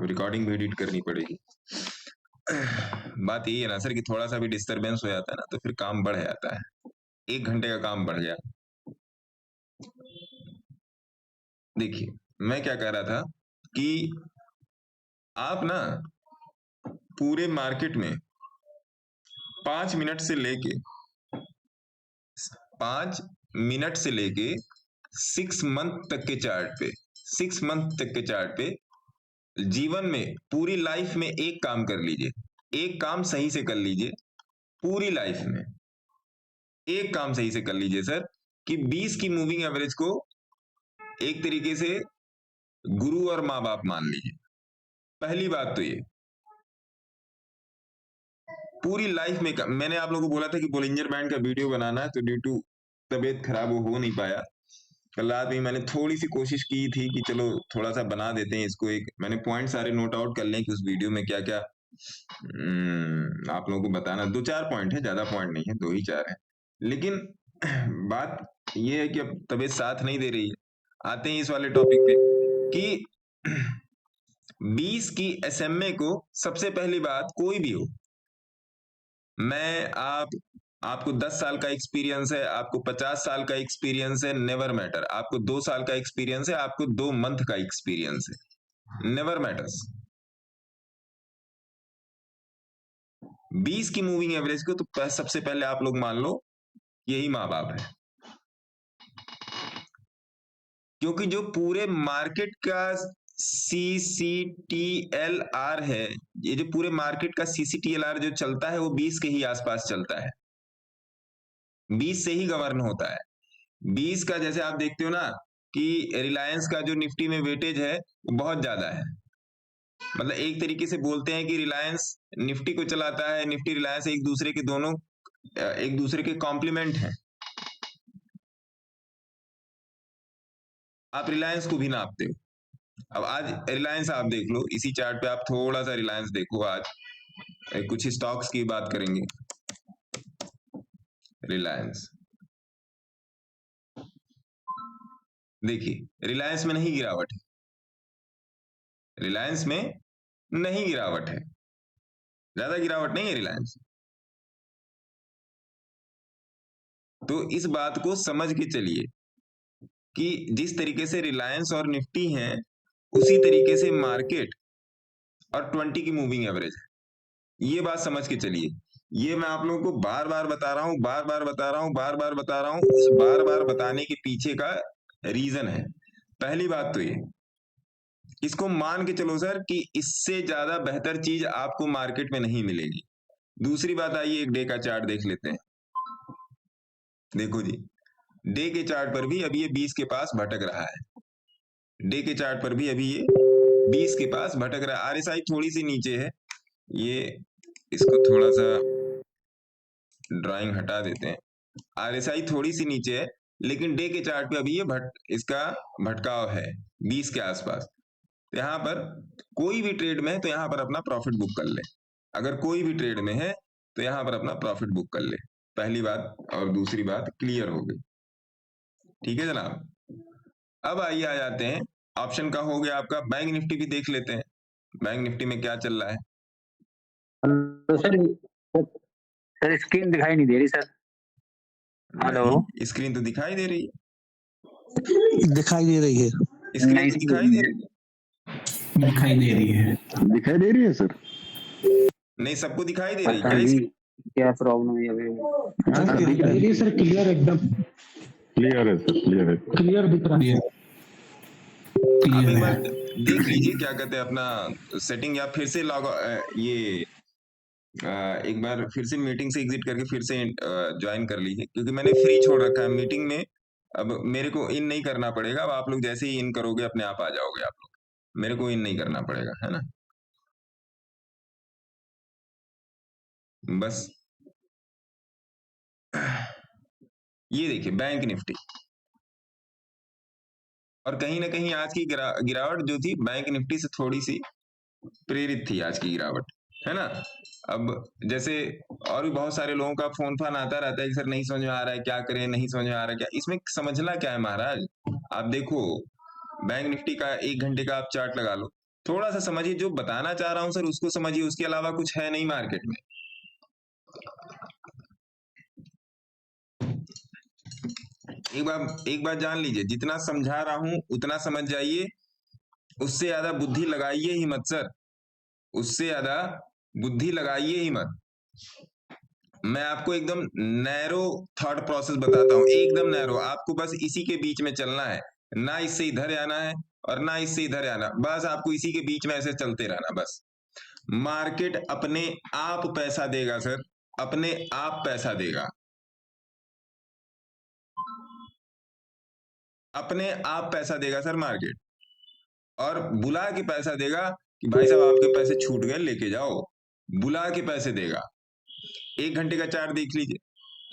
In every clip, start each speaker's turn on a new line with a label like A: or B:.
A: Recording भी edit करनी पड़ेगी। बात यही है ना सर कि थोड़ा सा भी डिस्टरबेंस हो जाता है ना तो फिर काम बढ़ जाता है। 1 घंटे का काम बढ़ गया। देखिए मैं क्या कह रहा था कि आप ना पूरे मार्केट में 5 मिनट से लेके 6 मंथ तक के चार्ट पे 6 मंथ तक के चार्ट पे जीवन में पूरी लाइफ में एक काम कर लीजिए, एक काम सही से कर लीजिए। पूरी लाइफ में एक काम सही से कर लीजिए सर कि 20 की मूविंग एवरेज को एक तरीके से गुरु और माँ बाप मान लीजिए। पहली बात तो ये पूरी लाइफ में मैंने आप लोगों को बोला था कि बोलिंजर बैंड का वीडियो बनाना है, तो ड्यू टू तबीयत खराब हो नहीं पाया। कल रात में मैंने थोड़ी सी कोशिश की थी कि चलो थोड़ा सा बना देते हैं इसको। एक मैंने पॉइंट सारे नोट आउट कर लें कि उस वीडियो में क्या क्या आप लोगों को बताना। 2-4 पॉइंट है, ज्यादा पॉइंट नहीं है, 2 ही 4 है। लेकिन बात यह है कि अब तबीयत साथ नहीं दे रही है। आते हैं इस वाले टॉपिक पे कि 20 की एसएमए को सबसे पहली बात कोई भी हो, मैं आपको 10 साल का एक्सपीरियंस है, आपको 50 साल का एक्सपीरियंस है, नेवर मैटर। आपको 2 साल का एक्सपीरियंस है, आपको 2 मंथ का एक्सपीरियंस है, नेवर मैटर्स। 20 की मूविंग एवरेज को तो सबसे पहले आप लोग मान लो यही माँ बाप है, क्योंकि जो पूरे मार्केट का CCTLR है, ये जो पूरे मार्केट का CCTLR जो चलता है वो 20 के ही आसपास चलता है, 20 से ही गवर्न होता है। 20 का जैसे आप देखते हो ना कि रिलायंस का जो निफ्टी में वेटेज है वो बहुत ज्यादा है। मतलब एक तरीके से बोलते हैं कि रिलायंस निफ्टी को चलाता है, निफ्टी रिलायंस एक दूसरे के दोनों एक दूसरे के कॉम्प्लीमेंट हैं। आप रिलायंस को भी नापते हो। अब आज रिलायंस आप देख लो, इसी चार्ट पे आप थोड़ा सा रिलायंस देखो। आज कुछ स्टॉक्स की बात करेंगे। रिलायंस देखिए, रिलायंस में नहीं गिरावट है, रिलायंस में नहीं गिरावट है, ज्यादा गिरावट नहीं है रिलायंस। तो इस बात को समझ के चलिए कि जिस तरीके से रिलायंस और निफ्टी हैं उसी तरीके से मार्केट और 20 की मूविंग एवरेज है। ये बात समझ के चलिए। ये मैं आप लोगों को बार बार बता रहा हूं, बार बार बता रहा हूं, बार बार बता रहा हूं। उस बार बार बताने के पीछे का रीजन है। पहली बात तो ये, इसको मान के चलो सर कि इससे ज्यादा बेहतर चीज आपको मार्केट में नहीं मिलेगी। दूसरी बात, आइए एक डे का चार्ट देख लेते हैं। देखो जी, डे के चार्ट पर भी अभी ये 20 के पास भटक रहा है। डे के चार्ट पर भी अभी ये 20 के पास भटक रहा है। आरएसआई थोड़ी सी नीचे है, ये इसको थोड़ा सा ड्राइंग हटा देते हैं। आरएसआई थोड़ी सी नीचे है, लेकिन डे के चार्ट पे अभी ये इसका भटकाव है 20 के आसपास। तो यहाँ पर कोई भी ट्रेड में है तो यहाँ पर अपना प्रॉफिट बुक कर ले। अगर कोई भी ट्रेड में है तो यहाँ पर अपना प्रॉफिट बुक कर ले। पहली बात। और दूसरी बात क्लियर हो गई, ठीक है जनाब। अब आइए आ जाते हैं, ऑप्शन का हो गया आपका। बैंक निफ्टी भी देख लेते हैं, बैंक निफ्टी में क्या चल रहा है।
B: तो सर स्क्रीन दिखाई नहीं दे रही सर। हेलो,
A: स्क्रीन तो दिखाई दे रही है,
C: दिखाई दे रही है,
A: स्क्रीन तो दिखाई दे रही है,
C: दिखाई दे रही है,
D: दिखाई दे रही है सर।
A: नहीं सबको दिखाई दे रही
B: पता
A: है
B: नहीं क्या प्रॉब्लम है अभी।
C: दिखाई दे रही है सर, क्लियर एकदम
D: क्लियर है सर, क्लियर है,
C: क्लियर दिख रहा है।
A: आप एक बार देख लीजिए क्या कहते हैं अपना सेटिंग, या फिर से लॉग ये एक बार फिर से मीटिंग से एग्जिट करके फिर से ज्वाइन कर लीजिए, क्योंकि मैंने फ्री छोड़ रखा है मीटिंग में। अब मेरे को इन नहीं करना पड़ेगा। अब आप लोग जैसे ही इन करोगे अपने आप आ जाओगे आप लोग, मेरे को इन नहीं करना पड़ेगा, है ना। बस ये देखिए बैंक निफ्टी, और कहीं ना कहीं आज की गिरावट जो थी बैंक निफ्टी से थोड़ी सी प्रेरित थी आज की गिरावट, है ना। अब जैसे और भी बहुत सारे लोगों का फोन आता रहता है कि सर नहीं समझ में आ रहा है, क्या करें, नहीं समझ में आ रहा है क्या। इसमें समझना क्या है महाराज, आप देखो बैंक निफ्टी का 1 घंटे का आप चार्ट लगा लो। थोड़ा सा समझिए, जो बताना चाह रहा हूं सर उसको समझिए, उसके अलावा कुछ है नहीं मार्केट में। एक बार जान लीजिए, जितना समझा रहा हूं उतना समझ जाइए, उससे ज्यादा बुद्धि लगाइए ही मत सर, उससे ज्यादा बुद्धि लगाइए ही मत। मैं आपको एकदम नैरो थॉट प्रोसेस बताता हूं, एकदम नैरो। आपको बस इसी के बीच में चलना है, ना इससे इधर आना है और ना इससे इधर आना, बस आपको इसी के बीच में ऐसे चलते रहना बस। मार्केट अपने आप पैसा देगा सर, अपने आप पैसा देगा, अपने आप पैसा देगा सर मार्केट। और बुला के पैसा देगा कि भाई साहब आपके पैसे छूट गए, लेके जाओ, बुला के पैसे देगा। 1 घंटे का चार्ट देख लीजिए,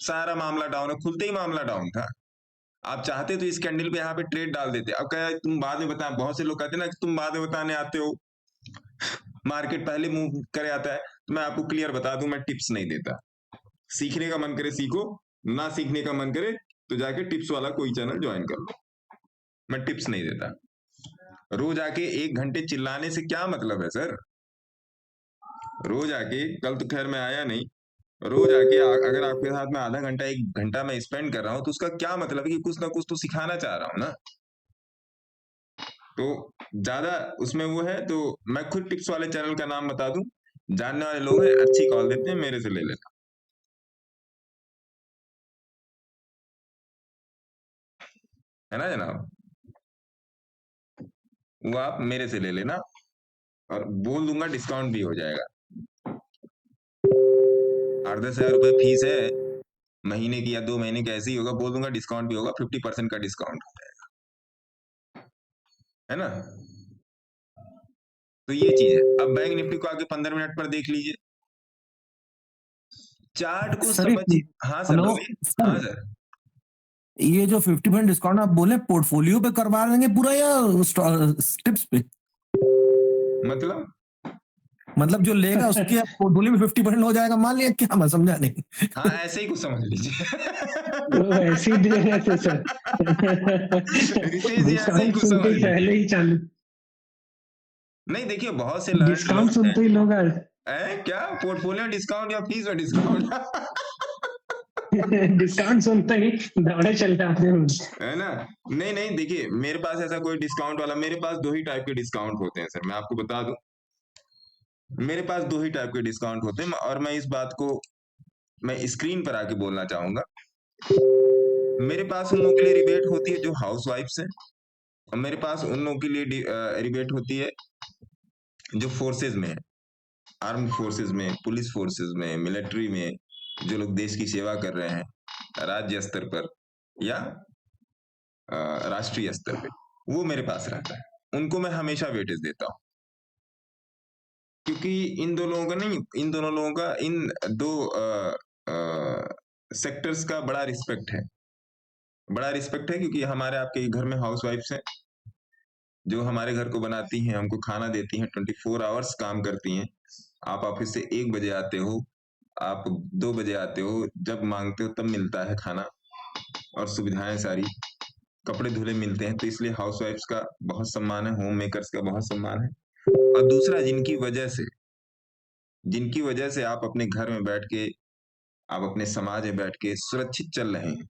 A: सारा मामला डाउन है, खुलते ही मामला डाउन था। आप चाहते तो इस कैंडल पे यहाँ पे ट्रेड डाल देते। अब क्या तुम बाद में बता, बहुत से लोग कहते हैं ना कि तुम बाद में बताने आते हो, मार्केट पहले मूव करे आता है। तो मैं आपको क्लियर बता दूं, मैं टिप्स नहीं देता। सीखने का मन करे सीखो, ना सीखने का मन करे तो जाके टिप्स वाला कोई चैनल ज्वाइन कर लो। मैं टिप्स नहीं देता। रोज आके 1 घंटे चिल्लाने से क्या मतलब है सर? रोज आके, कल तो खैर मैं आया नहीं, रोज आके अगर आपके साथ में आधा घंटा 1 घंटा मैं स्पेंड कर रहा हूं तो उसका क्या मतलब है कि कुछ ना कुछ तो सिखाना चाह रहा हूं ना। तो ज्यादा उसमें वो है तो मैं खुद टिप्स वाले चैनल का नाम बता दूं, जानने वाले लोग हैं, अच्छी कॉल देते हैं, मेरे से ले लेना, है ना जनाब। वो आप मेरे से ले लेना और बोल दूंगा डिस्काउंट भी हो जाएगा। 8-10 हजार रुपए फीस है महीने की या 2 महीने की, ऐसे ही होगा, बोल दूंगा डिस्काउंट भी होगा, 50% का डिस्काउंट हो जाएगा, है ना। तो ये चीज है। अब बैंक निफ्टी को आगे 15 मिनट पर देख लीजिए, चार्ट को
E: सर
A: समझिए। हाँ सर,
E: हेलो
A: बोलिए।
E: सर,
A: हाँ सर,
E: ये जो 50% डिस्काउंट आप बोले पोर्टफोलियो पे करवा देंगे पूरा या टिप्स पे? मतलब जो लेगा उसके पोर्टफोलियो में 50% हो जाएगा, मान लिया, क्या मैं समझा नहीं।
A: हाँ ऐसे ही कुछ समझ लीजिए।
C: वो ऐसे ही दे रहे थे सर।
A: रितेश जी ऐसे ही
C: डिस्काउंट
A: कुछ
C: सुनते
A: समझ
C: ही
A: लीजिए।
C: पहले ही चालू,
A: नहीं देखिए, बहुत से लर्न
C: डिस्काउंट
A: लोग
C: सुनते ही लोग
A: हैं, क्या पोर्टफोलियो डिस्काउंट या फीस में डिस्काउंट।
C: डिस्काउंट सुनते ही दौड़े चल जाते हैं।
A: है ना। नहीं नहीं, देखिए मेरे पास ऐसा कोई डिस्काउंट वाला, मेरे पास 2 ही टाइप के डिस्काउंट होते हैं सर, मैं आपको बता दूं, मेरे पास 2 ही टाइप के डिस्काउंट होते हैं। और मैं इस बात को मैं स्क्रीन पर आके बोलना चाहूंगा। मेरे पास उन लोगों के लिए रिबेट होती है जो हाउस वाइफ्स हैं, और मेरे पास उन लोगों के लिए रिबेट होती है जो फोर्सेज में है, आर्म फोर्सेज में, पुलिस फोर्सेज में, मिलिट्री में, जो लोग देश की सेवा कर रहे हैं राज्य स्तर पर या राष्ट्रीय स्तर पे, वो मेरे पास रहता है। उनको मैं हमेशा वेटेज देता हूं, क्योंकि इन दो लोगों का नहीं, इन दोनों लोगों का, इन दो सेक्टर्स का बड़ा रिस्पेक्ट है, बड़ा रिस्पेक्ट है, क्योंकि हमारे आपके घर में हाउस वाइफ्स हैं जो हमारे घर को बनाती हैं, हमको खाना देती हैं, 24 आवर्स काम करती हैं। आप ऑफिस से 1 बजे आते हो, आप 2 बजे आते हो, जब मांगते हो तब मिलता है खाना और सुविधाएं सारी, कपड़े धुले मिलते हैं। तो इसलिए हाउस वाइफ्स का बहुत सम्मान है, होम मेकर्स का बहुत सम्मान है। और दूसरा, जिनकी वजह से आप अपने घर में बैठ के, आप अपने समाज में बैठ के सुरक्षित चल रहे हैं,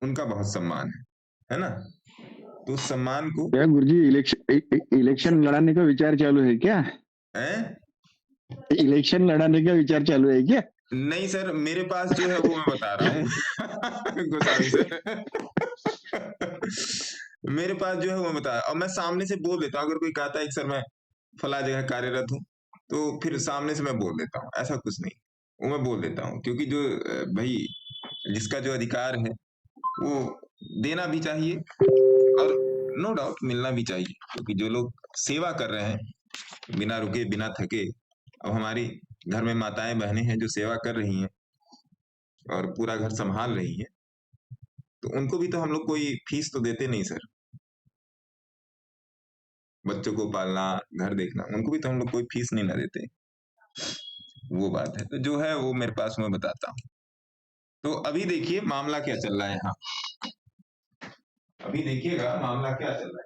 A: उनका बहुत सम्मान है ना। तो उस सम्मान को
D: क्या गुरुजी, इलेक्शन लड़ाने का विचार चालू है क्या?
A: है?
D: इलेक्शन लड़ाने का विचार चालू है क्या?
A: नहीं सर, मेरे पास जो है वो मैं बता रहा हूँ। गोस्वामी सर, मेरे पास जो है वो बता, और मैं सामने से बोल देता हूँ। अगर कोई कहता है कि सर मैं फला जगह कार्यरत हूँ, तो फिर सामने से मैं बोल देता हूँ, ऐसा कुछ नहीं, वो मैं बोल देता हूँ, क्योंकि जो भाई जिसका जो अधिकार है वो देना भी चाहिए और नो डाउट मिलना भी चाहिए, क्योंकि जो लोग सेवा कर रहे हैं बिना रुके बिना थके, अब हमारी घर में माताएं बहनें हैं जो सेवा कर रही हैं और पूरा घर संभाल रही हैं, तो उनको भी तो हम लोग कोई फीस तो देते नहीं सर। बच्चों को पालना, घर देखना, उनको भी तो हम लोग कोई फीस नहीं ना देते। वो बात है, तो जो है वो मेरे पास मैं बताता हूँ। तो अभी देखिए मामला क्या चल रहा है यहाँ, अभी देखिएगा मामला क्या चल रहा है।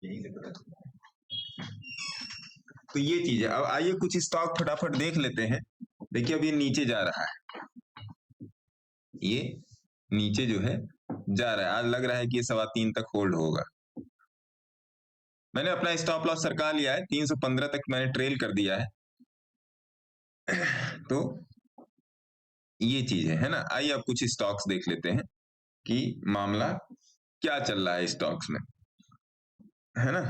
A: यहीं से पता चलता है। तो ये चीज है। अब आइए कुछ स्टॉक फटाफट देख लेते हैं। देखिए अब ये नीचे जा रहा है, ये नीचे जो है जा रहा है। आज लग रहा है कि ये 3.25 तक होल्ड होगा। मैंने अपना स्टॉप लॉस सरका लिया है, 315 तक मैंने ट्रेल कर दिया है। तो ये चीज है ना। आइए अब कुछ स्टॉक्स देख लेते हैं कि मामला क्या चल रहा है स्टॉक्स में, है ना।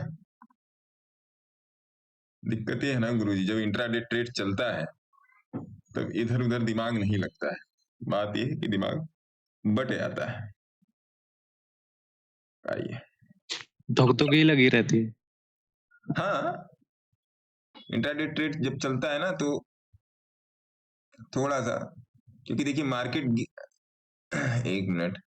A: दिक्कत ये है ना गुरुजी, जब इंट्राडे ट्रेड चलता है तब इधर उधर दिमाग नहीं लगता है। बात ये है कि दिमाग बट जाता है। आइए,
B: धुक-धुकी लगी रहती है।
A: हाँ इंट्राडे ट्रेड जब चलता है ना तो थोड़ा सा, क्योंकि देखिए मार्केट एक मिनट,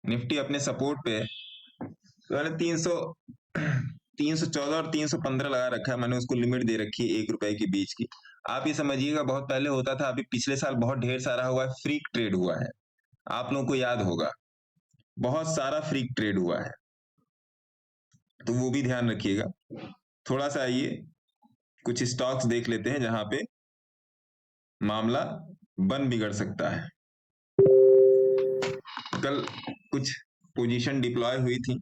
A: निफ्टी अपने सपोर्ट पे है, तो मैंने 314 और 315 लगा रखा है। मैंने उसको लिमिट दे रखी है 1 रुपए के बीच की। आप ये समझिएगा बहुत पहले होता था, अभी पिछले साल बहुत ढेर सारा हुआ है, फ्रीक ट्रेड हुआ है। आप लोगों को याद होगा बहुत सारा फ्रीक ट्रेड हुआ है, तो वो भी ध्यान रखिएगा। थोड़ा सा आइए कुछ स्टॉक्स देख लेते हैं जहां पे मामला बन बिगड़ सकता है। कल कुछ पोजीशन डिप्लॉय हुई थी,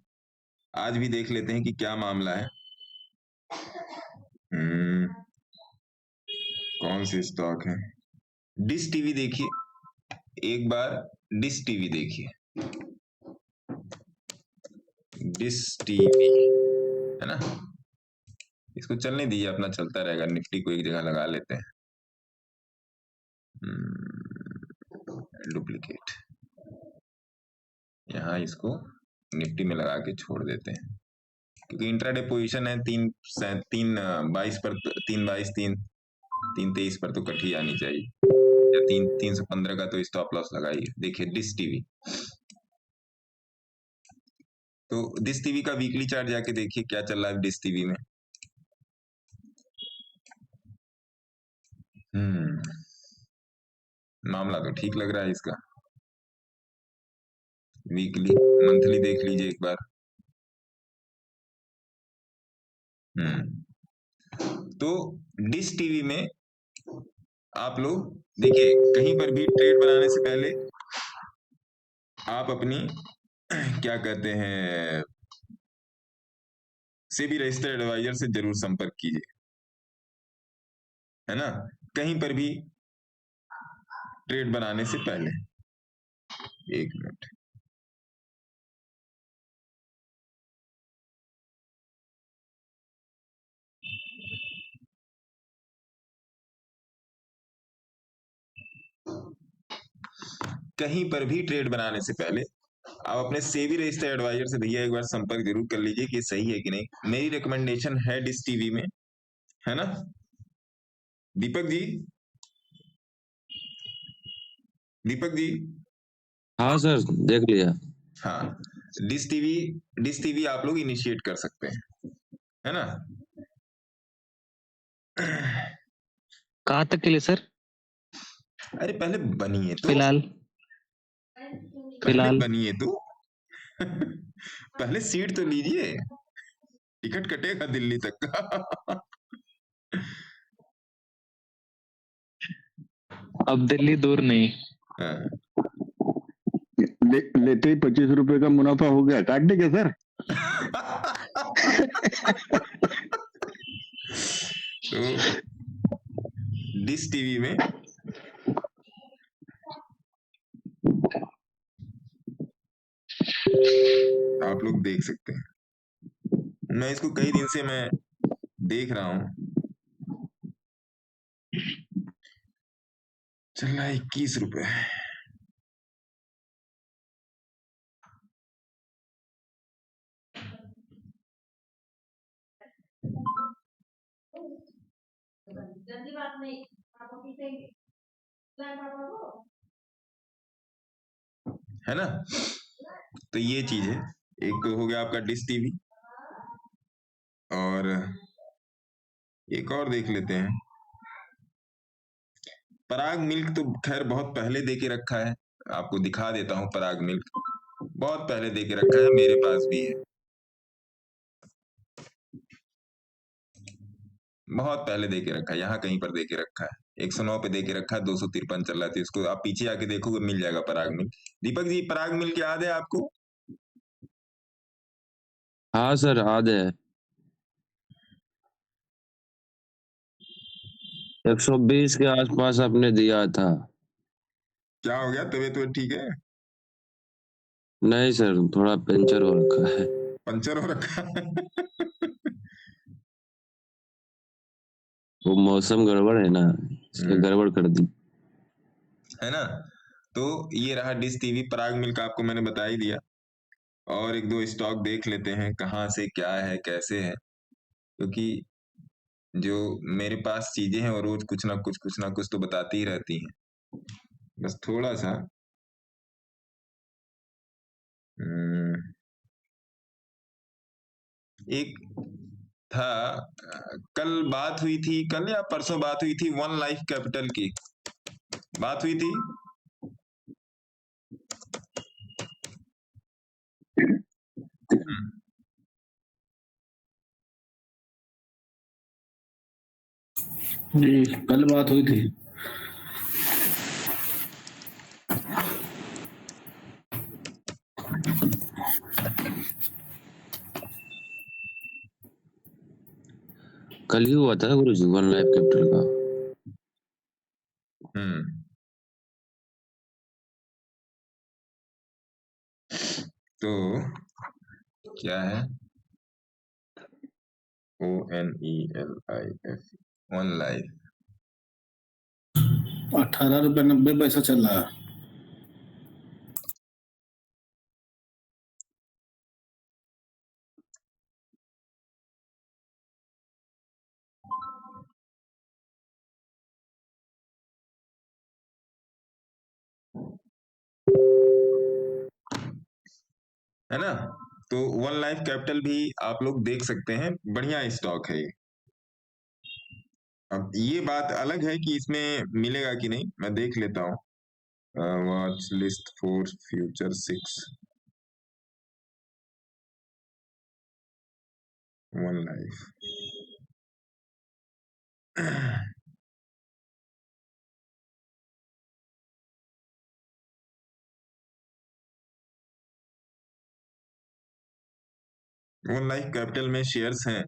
A: आज भी देख लेते हैं कि क्या मामला है। कौन से स्टॉक है? डिश टीवी देखिए, एक बार डिश टीवी देखिए, डिश टीवी है ना। इसको चलने दीजिए, अपना चलता रहेगा। निफ्टी को एक जगह लगा लेते हैं, डुप्लीकेट, यहाँ इसको निफ्टी में लगा के छोड़ देते हैं, क्योंकि इंट्राडे पोजीशन है 322 पर, 323 पर तो कट ही आनी चाहिए, या 315 का तो स्टॉप लॉस लगाइए। देखिए डिश टीवी, तो डिश टीवी का वीकली चार्ट जाके देखिए क्या चल रहा है डिश टीवी में। मामला तो ठीक लग रहा है इसका। वीकली मंथली देख लीजिए एक बार। तो डिश टीवी में आप लोग देखिए, कहीं पर भी ट्रेड बनाने से पहले आप अपनी क्या कहते हैं सेबी रजिस्टर्ड एडवाइजर से जरूर संपर्क कीजिए, है ना, कहीं पर भी ट्रेड बनाने से पहले। एक मिनट, कहीं पर भी ट्रेड बनाने से पहले आप अपने सेबी रजिस्टर्ड एडवाइजर से भैया एक बार संपर्क जरूर कर लीजिए कि सही है कि नहीं। मेरी रिकमेंडेशन है डिश टीवी में, है ना। दीपक जी, दीपक जी।
F: हाँ सर, देख लिया।
A: हाँ, डिश टीवी आप लोग इनिशिएट कर सकते हैं, है ना।
B: कहाँ तक के लिए सर?
A: अरे पहले बनिए तो,
B: फिलहाल
A: बनिए तो पहले सीट तो लीजिए, टिकट कटेगा दिल्ली तक का।
B: अब दिल्ली दूर नहीं।
A: हाँ।
D: लेते ही 25 रुपए का मुनाफा हो गया, काट दे क्या सर?
A: तो डिश टीवी में आप लोग देख सकते हैं। मैं इसको कई दिन से मैं देख रहा हूं, चल रहा है 21 रुपए। है ना। तो ये चीज है, एक तो हो गया आपका डिश टीवी, और एक और देख लेते हैं पराग मिल्क तो खैर बहुत पहले दे के रखा है, आपको दिखा देता हूँ। पराग मिल्क बहुत पहले दे के रखा है, मेरे पास भी है, बहुत पहले दे के रखा है, यहाँ कहीं पर दे के रखा है। 109 पे दे के रखा है, 253 चल रहा था। इसको आप पीछे आके देखोगे, मिल जाएगा पराग मिल्क। दीपक जी, पराग मिल्क याद है आपको?
F: हाँ सर, याद है। 120 के आसपास आपने दिया था।
A: क्या हो गया, तबीयत तो ठीक है?
F: नहीं सर, थोड़ा पंचर हो रखा है।
A: पंचर हो रखा है?
F: वो मौसम गड़बड़ है ना, इसलिए गड़बड़ कर दी
A: है ना। तो ये रहा डिश टीवी। पराग मिल्क आपको मैंने बता ही दिया। और एक दो स्टॉक देख लेते हैं, कहाँ से क्या है कैसे है, क्योंकि जो मेरे पास चीजें हैं वो रोज कुछ ना कुछ तो बताती ही रहती हैं। बस थोड़ा सा एक था, कल बात हुई थी, कल या परसों बात हुई थी, वन लाइफ कैपिटल की बात हुई थी।
G: जी, कल बात हुई थी।
F: कल ही हुआ था गुरु जी, वन लाइफ कैपिटल का।
A: तो क्या है, ONELIF, वन लाइफ।
G: 18 रुपये 90 पैसा चल रहा है।
A: है ना। तो वन लाइफ कैपिटल भी आप लोग देख सकते हैं, बढ़िया स्टॉक है ये। अब ये बात अलग है कि इसमें मिलेगा कि नहीं, मैं देख लेता हूँ। Watch list for future 6 one life. One life capital में शेयर्स हैं,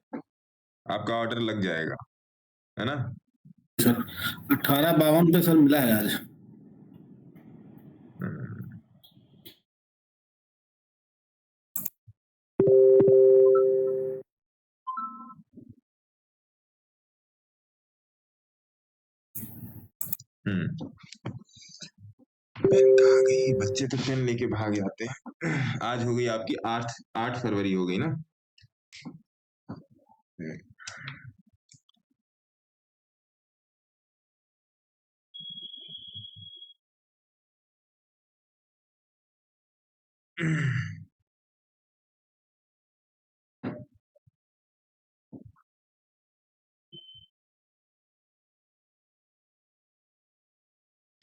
A: आपका ऑर्डर लग जाएगा, है ना।
G: सर 1852 पे सर मिला है आज।
A: पेन कहाँ गई, बच्चे तो पेन लेके भाग जाते हैं। आज हो गई आपकी 8 फरवरी हो गई ना।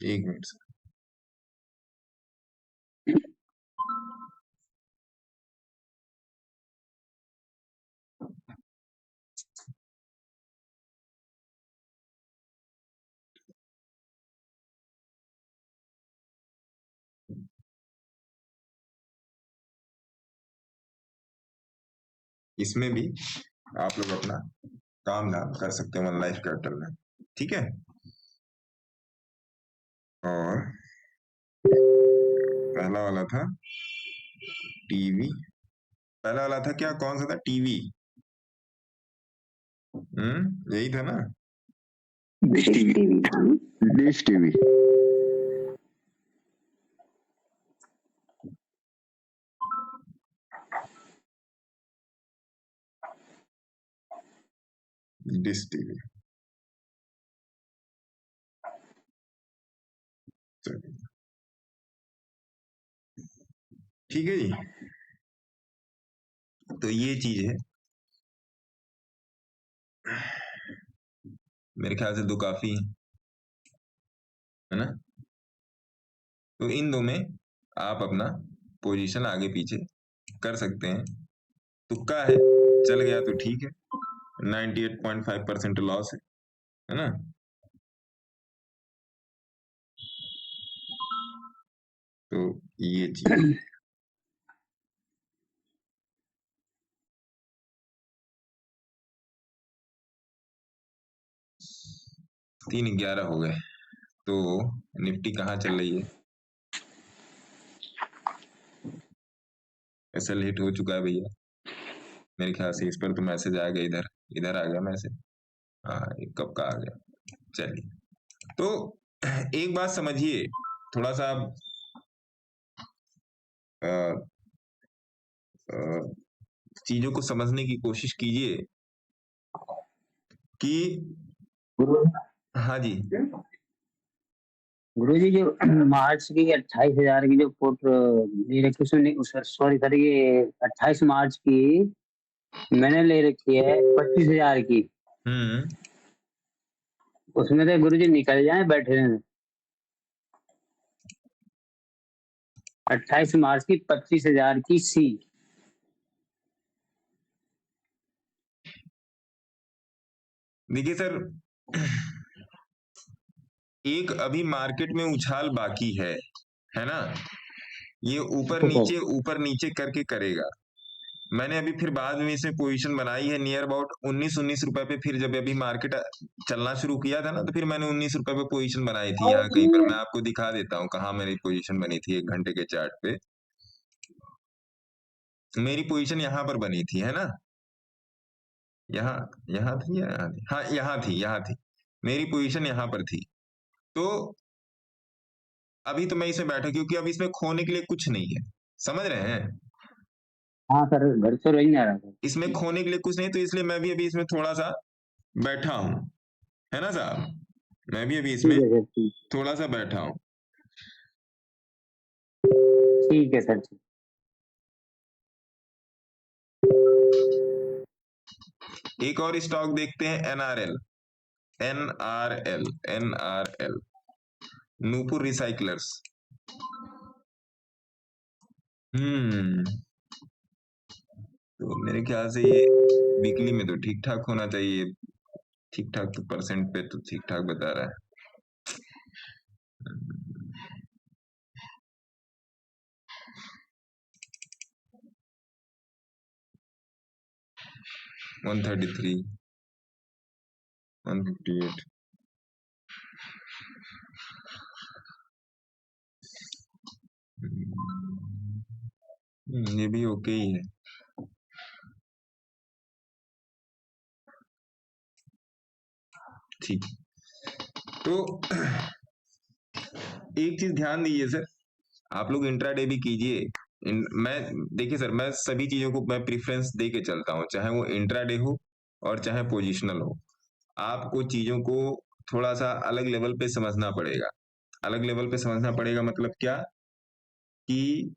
A: एक मिनट सर। इसमें भी आप लोग अपना काम धाम कर सकते हैं वन लाइफ कैपिटल में, ठीक है। और पहला वाला था टीवी, पहला वाला था क्या, कौन सा था, टीवी। यही था ना।
D: Dish TV.
A: Dish TV. ठीक है जी। तो ये चीज है, मेरे ख्याल से 2 काफी है। है ना। तो इन दो में आप अपना पोजीशन आगे पीछे कर सकते हैं। तुक्का है, चल गया तो ठीक है, 98.5% लॉस है ना। तो ये चीज 3:11 हो गए। तो निफ्टी कहाँ चल रही है? एसएल हिट हो चुका है भैया मेरे ख्याल से। इस पर तो मैसेज आ गया, इधर आ गया मैसेज। हाँ, ये कब का आ गया। चलिए, तो एक बात समझिए, थोड़ा सा चीजों को समझने की कोशिश कीजिए कि हाँ जी
H: गुरु जी, जो मार्च की 28,000 की जो पुट ले रखी सॉरी सर, ये 28 मार्च की मैंने ले रखी है 25,000 की। उसमें से गुरु जी निकल जाए बैठे रहने। 28 मार्च की 25,000 की सी।
A: देखिए सर, एक अभी मार्केट में उछाल बाकी है ना। ये ऊपर नीचे करके करेगा। मैंने अभी फिर बाद में इसमें पोजीशन बनाई है नियर अबाउट 19 रुपए पे। फिर जब अभी मार्केट चलना शुरू किया था ना, तो फिर मैंने 19 रुपए पे पोजीशन बनाई थी यहाँ कहीं पर। मैं आपको दिखा देता हूँ कहाँ मेरी पोजीशन बनी थी 1 घंटे के चार्ट पे। मेरी पोजीशन यहाँ पर बनी थी, है ना। यहाँ थी या यहाँ थी? हाँ, यहाँ थी मेरी पोजीशन, यहाँ पर थी। तो अभी तो मैं इसमें बैठा क्योंकि अब इसमें खोने के लिए कुछ नहीं है, समझ रहे हैं।
H: हाँ सर, घर तो रही आ रहा था।
A: इसमें खोने के लिए कुछ नहीं, तो इसलिए मैं भी अभी इसमें थोड़ा सा बैठा हूं, है ना साहब। मैं भी अभी इसमें थोड़ा सा बैठा हूं।
H: ठीक है सर।
A: एक और स्टॉक देखते हैं, एनआरएल। नूपुर रिसाइकलर्स। तो मेरे ख्याल से ये वीकली में तो ठीक ठाक होना चाहिए। ठीक ठाक तो परसेंट पे तो ठीक ठाक बता रहा है। 133, 158। ये भी ओके ही है। ठीक, तो एक चीज ध्यान दीजिए सर, आप लोग इंट्राडे भी कीजिए। मैं देखिए सर, मैं सभी चीजों को मैं प्रेफरेंस दे के चलता हूं, चाहे वो इंट्राडे हो और चाहे पोजिशनल हो। आपको चीजों को थोड़ा सा अलग लेवल पे समझना पड़ेगा। अलग लेवल पे समझना पड़ेगा मतलब क्या, कि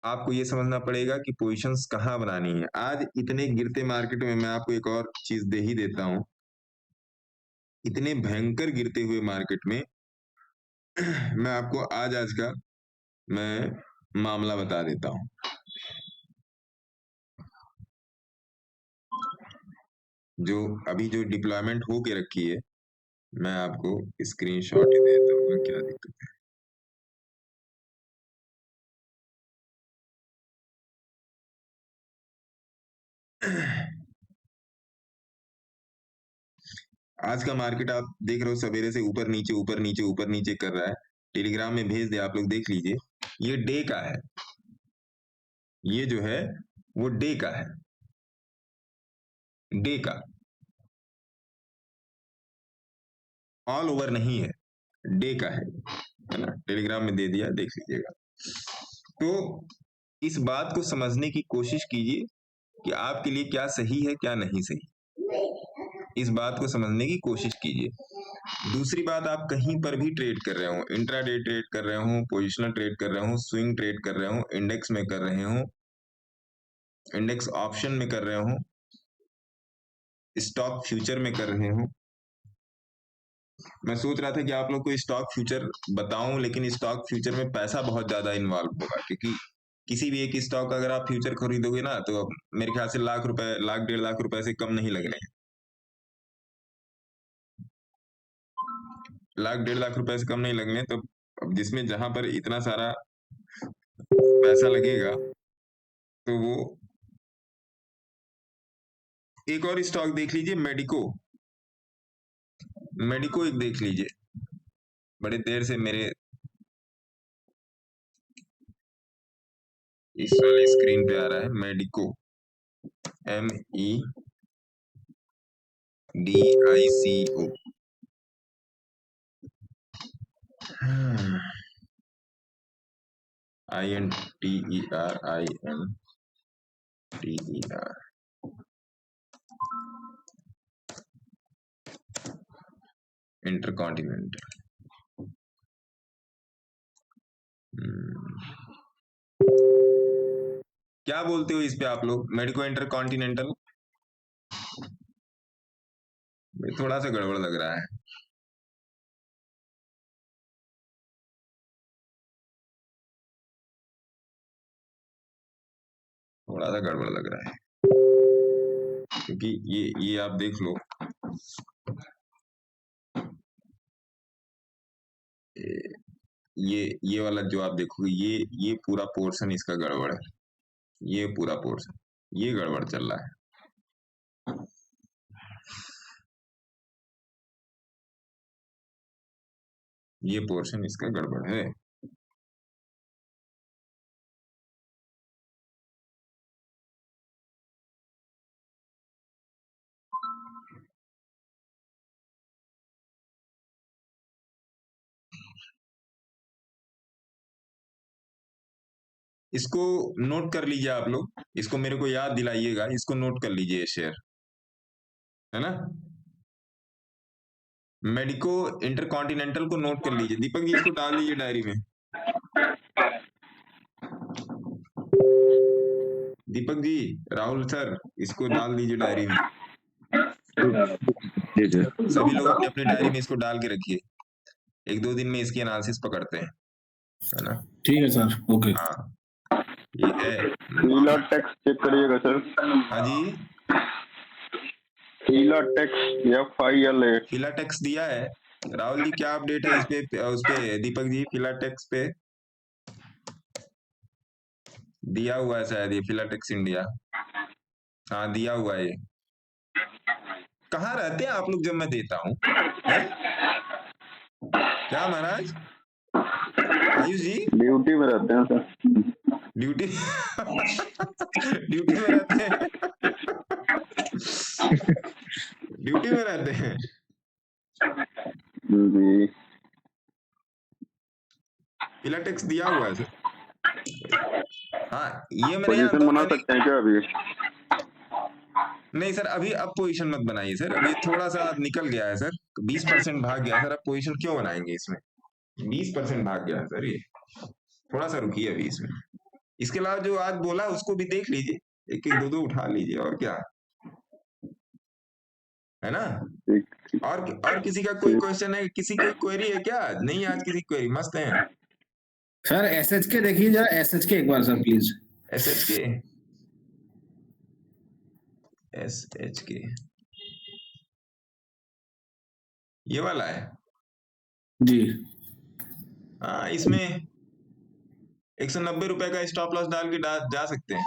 A: आपको ये समझना पड़ेगा कि पोजीशंस कहाँ बनानी है। आज इतने गिरते मार्केट में मैं आपको एक और चीज दे ही देता हूं, इतने भयंकर गिरते हुए मार्केट में मैं आपको आज का मैं मामला बता देता हूं। जो अभी जो डिप्लॉयमेंट हो के रखी है, मैं आपको स्क्रीनशॉट ही देता हूँ, क्या दिक्कत है। आज का मार्केट आप देख रहे हो, सवेरे से ऊपर नीचे कर रहा है। टेलीग्राम में भेज दे, आप लोग देख लीजिए। ये डे का है, ये जो है वो डे का है, डे का, ऑल ओवर नहीं है, डे का है ना। टेलीग्राम में दे दिया, देख लीजिएगा। तो इस बात को समझने की कोशिश कीजिए कि आपके लिए क्या सही है क्या नहीं सही, इस बात को समझने की कोशिश कीजिए। दूसरी बात, आप कहीं पर भी ट्रेड कर रहे हो, इंट्राडे ट्रेड कर रहे हो, पोजिशनल ट्रेड कर रहे हो, स्विंग ट्रेड कर रहे हो, इंडेक्स में कर रहे हो, इंडेक्स ऑप्शन में कर रहे हो, स्टॉक फ्यूचर में कर रहे हो, मैं सोच रहा था कि आप लोग को स्टॉक फ्यूचर बताऊं, लेकिन स्टॉक फ्यूचर में पैसा बहुत ज्यादा इन्वॉल्व होगा, क्योंकि किसी भी एक स्टॉक अगर आप फ्यूचर खरीदोगे ना, तो मेरे ख्याल से लाख रुपए, लाख 1.5 लाख रुपए से कम नहीं लगने हैं। लाख 1.5 लाख रुपए से कम नहीं लगने। तो अब जिसमें जहां पर इतना सारा पैसा लगेगा, तो वो एक और स्टॉक देख लीजिए, मेडिको। मेडिको एक देख लीजिए, बड़े देर से मेरे इस वाली स्क्रीन पे आ रहा है, मेडिको, MEDICO। INTERINTER intercontinental. क्या बोलते हो इस पे आप लोग, मेडिको इंटरकॉन्टिनेंटल? थोड़ा सा गड़बड़ लग रहा है। थोड़ा सा गड़बड़ लग रहा है, क्योंकि ये आप देख लो, ये वाला जो आप देखोगे, ये पूरा पोर्शन इसका गड़बड़ है। ये पूरा पोर्शन ये गड़बड़ चल रहा है। ये पोर्शन इसका गड़बड़ है। इसको नोट कर लीजिए आप लोग, इसको मेरे को याद दिलाइएगा, इसको नोट कर लीजिए शेयर, है ना। मेडिको इंटरकॉन्टिनेंटल को नोट कर लीजिए। दीपक जी इसको डाल लीजिए डायरी में। दीपक जी, राहुल सर, इसको डाल दीजिए डायरी में। सभी लोग अपने अपने डायरी में इसको डाल के रखिए। 1-2 दिन में इसकी एनालिसिस पकड़ते हैं, है ना।
G: ठीक है सर, ओके।
A: हाँ, ये है।
D: फीला टैक्स चेक करिएगा सर।
A: हाँ जी,
D: फीला टैक्स FILA।
A: फिला टैक्स दिया है। राहुल जी क्या अपडेट है इस पे, उस पे दीपक जी, फिला टैक्स पे दिया हुआ है शायद, ये फिला टैक्स इंडिया। हाँ दिया हुआ है। ये कहाँ रहते हैं आप लोग जब मैं देता हूँ? क्या महाराज आयुष जी?
D: ड्यूटी में रहते हैं सर।
A: ड्यूटी ड्यूटी में रहते हैं ड्यूटी में रहते हैं
D: जी।
A: फिला टैक्स दिया हुआ है सर। हाँ, ये मैंने
D: पोजीशन बना सकते हैं क्या अभी?
A: नहीं सर, अभी अब पोजीशन मत बनाइए सर, अभी थोड़ा सा निकल गया है सर, 20% भाग गया सर। अब पोजीशन क्यों बनाएंगे इसमें? 20% भाग गया है सर, ये थोड़ा सा रुकिए अभी इसमें। इसके अलावा जो आज बोला उसको भी देख लीजिए, एक एक दो उठा लीजिए, और क्या है ना। और किसी का कोई क्वेश्चन है? किसी की क्वेरी है क्या? नहीं, आज किसी क्वेरी? मस्त है
G: सर SHK देखिए जरा, SHK एक बार सर प्लीज।
A: SHK ये वाला है
G: जी।
A: हाँ, इसमें 190 रुपए का स्टॉप लॉस डाल के जा सकते हैं।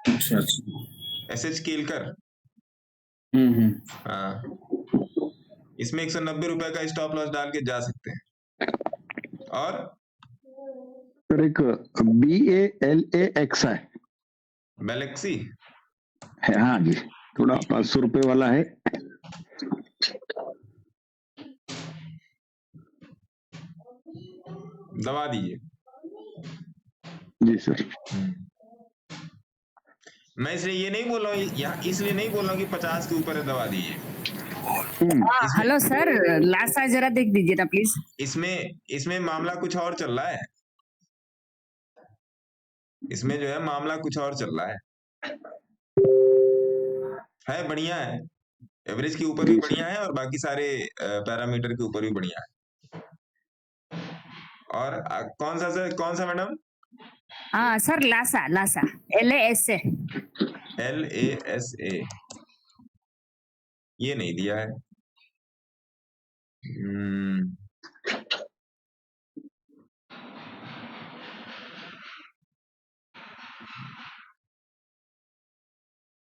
G: अच्छा अच्छा।
A: SH केलकर। हाँ, इसमें 190 रुपए का स्टॉप लॉस डाल के जा सकते हैं। और
D: सर एक BALAX है।
A: बैलेक्सी
D: है, हाँ जी, थोड़ा 500 रुपए वाला है।
A: दबा दीजिए।
D: जी सर।
A: मैं इसलिए ये नहीं बोल रहा हूँ, इसलिए नहीं बोल रहा हूँ कि 50 के ऊपर है, दबा दीजिए।
I: हेलो सर, लास्ट साइज जरा देख दीजिए ना प्लीज।
A: इसमें मामला कुछ और चल रहा है। इसमें जो है मामला कुछ और चल रहा है बढ़िया है। एवरेज के ऊपर भी बढ़िया है और बाकी सारे पैरामीटर के ऊपर भी बढ़िया है। और कौन सा मैडम?
I: हाँ sir, Lasa Lasa LASA।
A: LASA ये नहीं दिया है।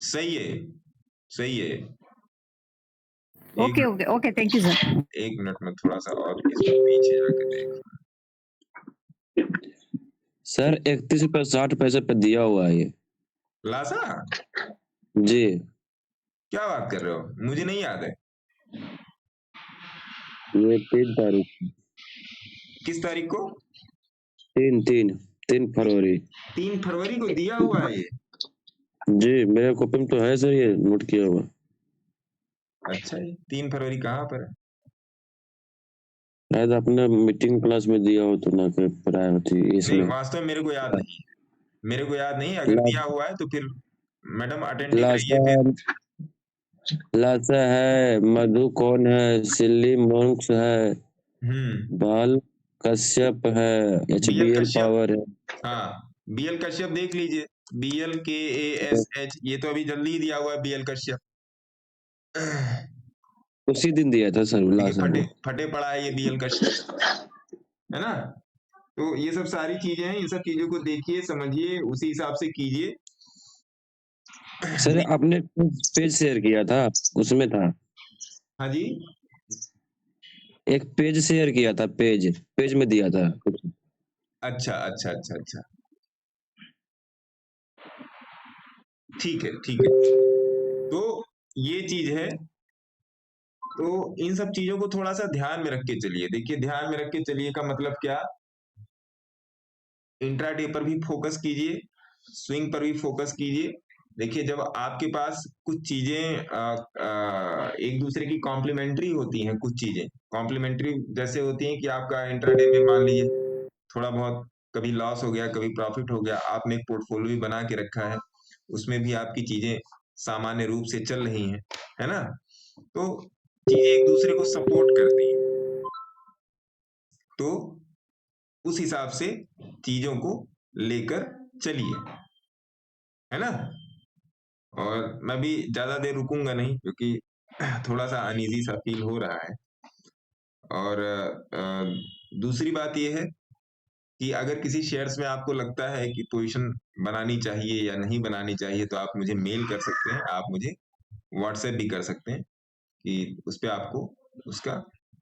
A: सही है, सही है।
I: Okay okay okay, thank you sir.
A: एक मिनट में थोड़ा सा और इसको पीछे जाके देख।
F: सर 31 रुपये 60 पैसे पे दिया हुआ है ये।
A: लासा
F: जी
A: क्या बात कर रहे हो? मुझे नहीं याद है।
F: ये 3 तारीख,
A: किस तारीख को?
F: 3 फरवरी।
A: 3 फरवरी को दिया हुआ है ये?
F: जी मेरे कॉपी में तो है सर, ये नोट किया हुआ।
A: अच्छा, 3 फरवरी कहाँ पर है?
F: शायद आपने मीटिंग क्लास में दिया हो तो ना कर पढ़ाई होती
A: नहीं,
F: इसमें।
A: वास्तव में मेरे को याद नहीं, मेरे को याद नहीं। अगर दिया हुआ है तो फिर मैडम अटेंड नहीं
F: लासा
A: करिए फिर।
F: लासा है, मधु कौन है, सिल्ली मोंक्स है, बाल कश्यप है, HBL
A: कश्यप।
F: पावर है।
A: हाँ, BL कश्यप देख लीजिए, BLKASH, ये तो अभी जल्दी ही दिया हुआ है BL कश्यप।
F: उसी दिन दिया था सर लासा
A: फटे
F: को।
A: फटे पड़ा है ये BL कश्यप, है ना? तो ये सब सारी चीजें हैं, इन सब चीजों को देखिए, समझिए, उसी हिसाब से कीजिए।
F: सर आपने पेज शेयर किया था, उसमें था।
A: हाँ जी,
F: एक पेज शेयर किया था, पेज में दिया था।
A: अच्छा अच्छा अच्छा अच्छा, ठीक है ठीक है। तो ये चीज है, तो इन सब चीजों को थोड़ा सा ध्यान में रख के चलिए। देखिए, ध्यान में रख के चलिए का मतलब क्या? इंट्राडे पर भी फोकस कीजिए, स्विंग पर भी फोकस कीजिए। देखिए, जब आपके पास कुछ चीजें एक दूसरे की कॉम्प्लीमेंट्री होती हैं, कुछ चीजें कॉम्प्लीमेंट्री जैसे होती हैं कि आपका इंट्राडे में मान लीजिए थोड़ा बहुत कभी लॉस हो गया, कभी प्रॉफिट हो गया, आपने एक पोर्टफोलियो भी बना के रखा है, उसमें भी आपकी चीजें सामान्य रूप से चल रही हैं, है ना? तो चीजें एक दूसरे को सपोर्ट करती हैं, तो उस हिसाब से चीजों को लेकर चलिए, है ना? और मैं भी ज्यादा देर रुकूंगा नहीं, क्योंकि थोड़ा सा अनईजी सा फील हो रहा है। और दूसरी बात यह है कि अगर किसी शेयर्स में आपको लगता है कि पोजीशन बनानी चाहिए या नहीं बनानी चाहिए, तो आप मुझे मेल कर सकते हैं, आप मुझे व्हाट्सएप भी कर सकते हैं, कि उस पर आपको उसका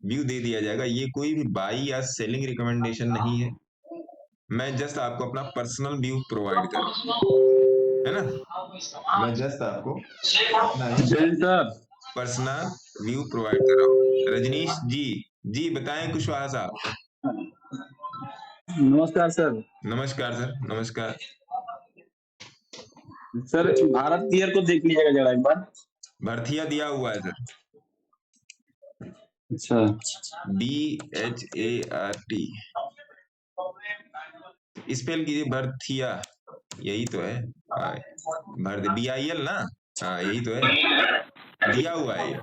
A: व्यू दे दिया जाएगा। ये कोई भी बाई या सेलिंग रिकमेंडेशन नहीं है, मैं जस्ट आपको अपना पर्सनल व्यू प्रोवाइड कर रहा हूँ, है ना? मैं जस्ट आपको पर्सनल व्यू प्रोवाइड कर रहा हूँ। रजनीश जी बताएं कुशवाहा साहब।
G: नमस्कार सर।
A: नमस्कार सर, नमस्कार।
G: सर भारत गियर को देख लीजिएगा जरा एक बार।
A: भरथिया दिया हुआ है सर,
G: अच्छा,
A: BHART, स्पेल कीजिए भरथिया, यही तो है। BIL ना? हाँ यही तो है, दिया हुआ है, ये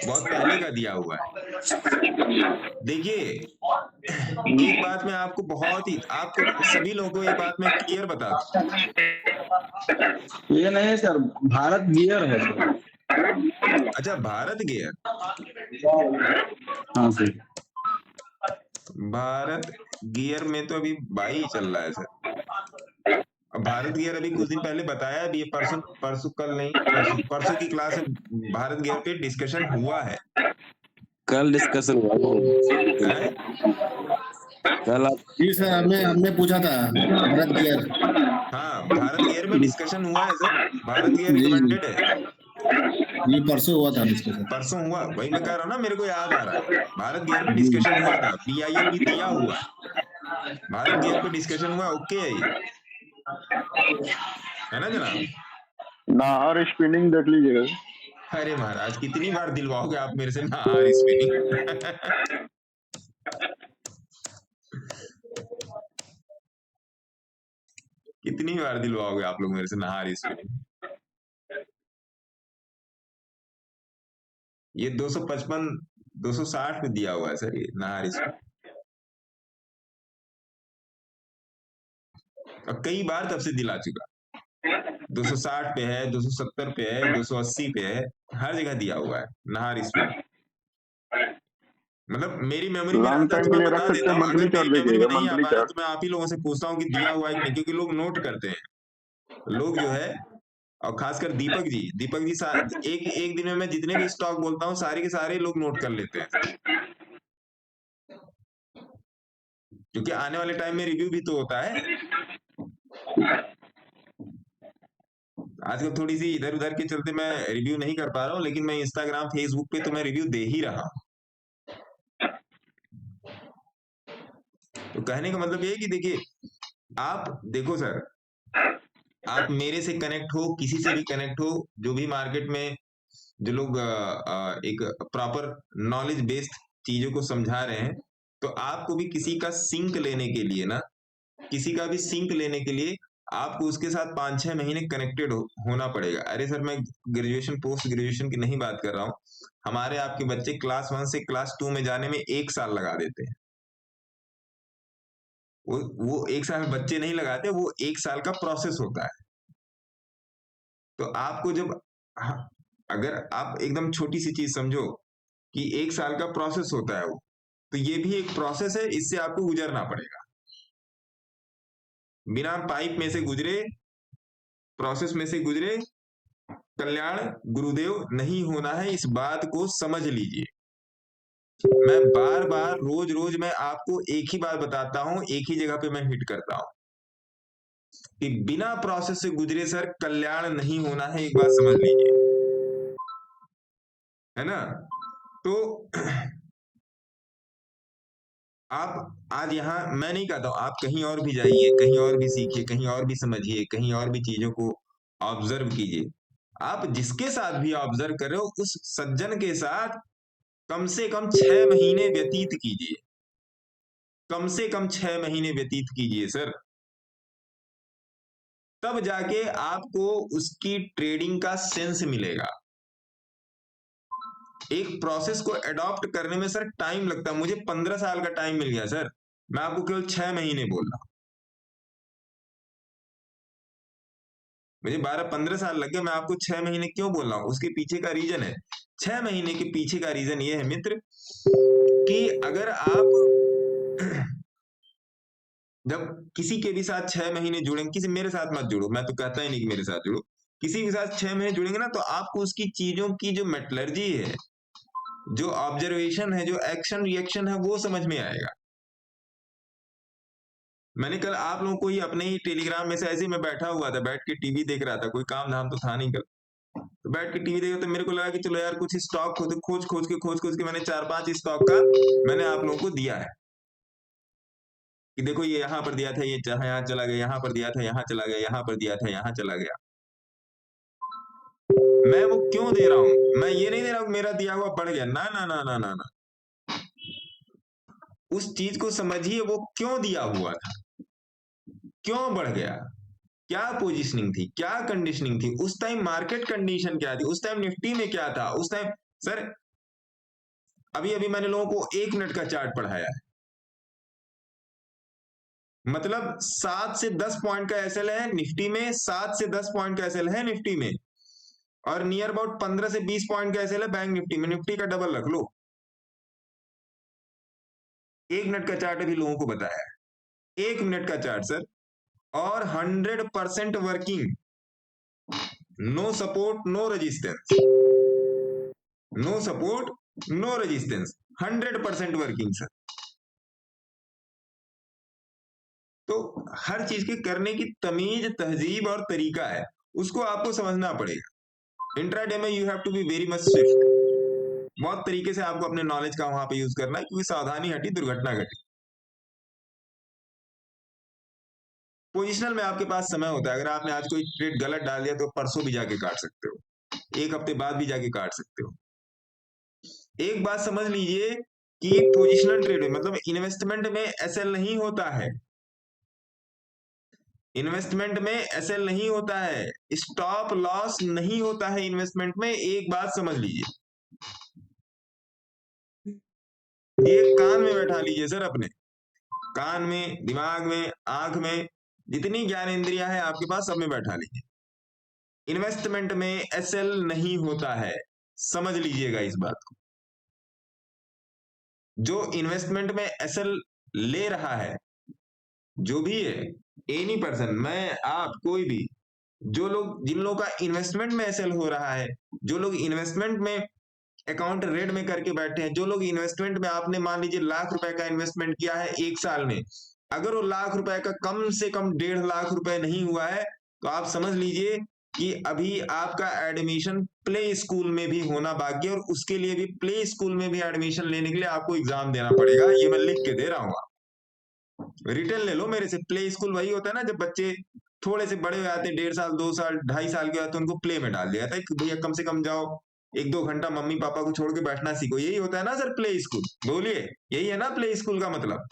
A: बहुत पहले का दिया हुआ है। देखिए, एक बात मैं आपको सभी लोगों को एक बात मैं क्लियर बता दूं।
G: ये नहीं है सर, भारत गियर है सर।
A: अच्छा, भारत गियर।
G: हाँ सर,
A: भारत गियर में तो अभी बाई चल रहा है सर। अब भारत गियर अभी कुछ दिन पहले बताया भी, परसों कल नहीं, परसों की क्लास में भारत गियर पे डिस्कशन हुआ है।
F: कल डिस्कशन हुआ
A: है?
F: कल आप
G: जी सर, हमने पूछा था भारत गियर।
A: हाँ, भारत गियर में डिस्कशन हुआ है सर, भारत गियर रिकमेंडेड है।
G: ये परसों हुआ था डिस्कशन।
A: परसों हुआ, वही मैं कह रहा हूँ ना, मेरे को याद आ रहा है, भारत गियर पे डिस्कशन हुआ था, BIL भी दिया हुआ है, भारत गियर पे डिस्कशन हुआ। ओके है ये, है ना जनाब?
D: नाहर स्पिनिंग देख लीजिएगा।
A: अरे महाराज, कितनी बार दिलवाओगे आप मेरे से नाहर स्पिनिंग? कितनी बार दिलवाओगे आप लोग मेरे से नाहर स्पिनिंग? ये 255 260 पे दिया हुआ है सर, ये नाहार इसमें, और कई बार तब से दिला चुका, 260 पे है, 270 पे है, 280 पे है, हर जगह दिया हुआ है नाहार इसमें। मतलब मेरी मेमोरी में
D: लॉन्ग
A: आता है
D: टाइम
A: तो
D: के
A: मैं
D: लिए रख
A: बता
D: सकते
A: देता
D: हैं,
A: हूँ,
D: मंथली
A: अगर
D: चार्ट
A: मेरी मेमोरी में
D: देखिएगा,
A: नहीं आ
D: मंथली
A: पा रहा
D: चार्ट।
A: तो मैं आप ही लोगों से पूछता हूँ कि दिया हुआ है कि नहीं, क्योंकि लोग नोट करते हैं, लोग जो है, और खासकर दीपक जी एक एक दिन में मैं जितने भी स्टॉक बोलता हूँ सारे के सारे लोग नोट कर लेते हैं, क्योंकि आने वाले टाइम में रिव्यू भी तो होता है। आजकल थोड़ी सी इधर उधर के चलते मैं रिव्यू नहीं कर पा रहा हूँ, लेकिन मैं इंस्टाग्राम फेसबुक पे तो मैं रिव्यू दे ही रहा हूँ। तो कहने का मतलब ये है कि देखिए, आप देखो सर, आप मेरे से कनेक्ट हो, किसी से भी कनेक्ट हो, जो भी मार्केट में जो लोग एक प्रॉपर नॉलेज बेस्ड चीजों को समझा रहे हैं, तो आपको भी किसी का सिंक लेने के लिए ना, किसी का भी सिंक लेने के लिए आपको उसके साथ 5-6 महीने कनेक्टेड होना पड़ेगा। अरे सर, मैं ग्रेजुएशन पोस्ट ग्रेजुएशन की नहीं बात कर रहा हूँ, हमारे आपके बच्चे क्लास 1 से क्लास 2 में जाने में 1 साल लगा देते हैं। वो 1 साल बच्चे नहीं लगाते, वो 1 साल का प्रोसेस होता है। तो आपको जब अगर आप एकदम छोटी सी चीज समझो कि 1 साल का प्रोसेस होता है वो, तो ये भी एक प्रोसेस है, इससे आपको गुजरना पड़ेगा। बिना पाइप में से गुजरे, प्रोसेस में से गुजरे कल्याण गुरुदेव नहीं होना है, इस बात को समझ लीजिए। मैं बार बार रोज रोज मैं आपको एक ही बात बताता हूं, एक ही जगह पे मैं हिट करता हूं कि बिना प्रोसेस से गुजरे सर कल्याण नहीं होना है, एक बात समझ लीजिए, है ना। तो आप आज यहाँ, मैं नहीं कहता हूं आप कहीं और भी जाइए, कहीं और भी सीखिए, कहीं और भी समझिए, कहीं और भी चीजों को ऑब्जर्व कीजिए। आप जिसके साथ भी ऑब्जर्व कर रहे हो, उस सज्जन के साथ कम से कम 6 महीने व्यतीत कीजिए, कम से कम 6 महीने व्यतीत कीजिए सर, तब जाके आपको उसकी ट्रेडिंग का सेंस मिलेगा। एक प्रोसेस को अडॉप्ट करने में सर टाइम लगता है, मुझे 15 साल का टाइम मिल गया सर, मैं आपको केवल 6 महीने बोल रहा हूं, मुझे 12-15 साल लग गए, मैं आपको 6 महीने क्यों बोल रहा हूं, उसके पीछे का रीजन है, 6 महीने के पीछे का रीजन ये है मित्र, कि अगर आप जब किसी के भी साथ 6 महीने जुड़ेंगे, किसी मेरे साथ मत जुड़ो, मैं तो कहता ही नहीं कि मेरे साथ जुड़ो, किसी के साथ 6 महीने जुड़ेंगे ना, तो आपको उसकी चीजों की जो मेटलर्जी है, जो ऑब्जर्वेशन है, जो एक्शन रिएक्शन है, वो समझ में आएगा। मैंने कल आप लोगों को ही अपने ही टेलीग्राम में से ऐसे मैं बैठा हुआ था, बैठ के टीवी देख रहा था, कोई काम धाम तो था नहीं कल, तो बैठ के टीवी देखा तो मेरे को लगा कि चलो यार कुछ स्टॉक खोज खोज के मैंने 4-5 स्टॉक का मैंने आप लोगों को दिया है कि देखो ये यहाँ पर दिया था, ये यहाँ चला गया, यहाँ पर दिया था, यहाँ चला गया, यहाँ पर दिया था, यहाँ चला गया। मैं वो क्यों दे रहा हूं, मैं ये नहीं दे रहा हूं मेरा दिया हुआ बढ़ गया, ना ना ना ना ना ना, उस चीज को समझिए, वो क्यों दिया हुआ था, क्यों बढ़ गया, क्या पोजीशनिंग थी, क्या कंडीशनिंग थी, उस टाइम मार्केट कंडीशन क्या थी, उस टाइम निफ्टी में क्या था, उस टाइम सर अभी अभी मैंने लोगों को 1 मिनट का चार्ट पढ़ाया है, मतलब 7 से 10 पॉइंट का एसएल है निफ्टी में, 7 से 10 पॉइंट का एसएल है निफ्टी में, और नियर अबाउट 15 से 20 पॉइंट का एसएल है बैंक निफ्टी में, निफ्टी का डबल रख लो। 1 मिनट का चार्ट अभी लोगों को बताया है, 1 मिनट का चार्ट सर, और 100% working, no support no resistance, no support no resistance, 100% working sir. तो हर चीज के करने की तमीज, तहजीब और तरीका है, उसको आपको समझना पड़ेगा। इंट्राडे में you have to be very much swift, बहुत तरीके से आपको अपने नॉलेज का वहां पे यूज करना है, क्योंकि सावधानी हटी दुर्घटना घटी। पोजिशनल में आपके पास समय होता है, अगर आपने आज कोई ट्रेड गलत डाल दिया तो परसों भी जाके काट सकते हो, 1 हफ्ते बाद भी जाके काट सकते हो। एक बात समझ लीजिए कि पोजिशनल ट्रेड में मतलब इन्वेस्टमेंट में एसएल नहीं होता है, इन्वेस्टमेंट में एसएल नहीं होता है, स्टॉप लॉस नहीं होता है इन्वेस्टमेंट में, एक बात समझ लीजिए। ये कान में बैठा लीजिए सर, अपने कान में, दिमाग में, आंख में, जितनी ज्ञान इंद्रिया है आपके पास सब में बैठा लीजिए। इन्वेस्टमेंट में एसएल नहीं होता है, समझ लीजिएगा इस बात को। जो इन्वेस्टमेंट में एसएल ले रहा है, जो भी है, एनी पर्सन, मैं, आप, कोई भी, जो लोग, जिन लोगों का इन्वेस्टमेंट में एसएल हो रहा है, जो लोग इन्वेस्टमेंट में अकाउंट रेड में करके बैठे हैं, जो लोग इन्वेस्टमेंट में, आपने मान लीजिए ₹1,00,000 का इन्वेस्टमेंट किया है 1 साल में, अगर वो ₹1,00,000 का कम से कम ₹1.5 लाख नहीं हुआ है, तो आप समझ लीजिए कि अभी आपका एडमिशन प्ले स्कूल में भी होना बाकी है, और उसके लिए भी, प्ले स्कूल में भी एडमिशन लेने के लिए आपको एग्जाम देना पड़ेगा। ये मैं लिख के दे रहा हूँ, रिटर्न ले लो मेरे से। प्ले स्कूल वही होता है ना, जब बच्चे थोड़े से बड़े हो जाते हैं, 1.5 साल, 2 साल, 2.5 साल के बाद, तो उनको प्ले में डाल दिया जाता है कि भैया कम से कम जाओ 1-2 घंटा मम्मी पापा को छोड़ के बैठना सीखो। यही होता है ना सर प्ले स्कूल? बोलिए, यही है ना प्ले स्कूल का मतलब?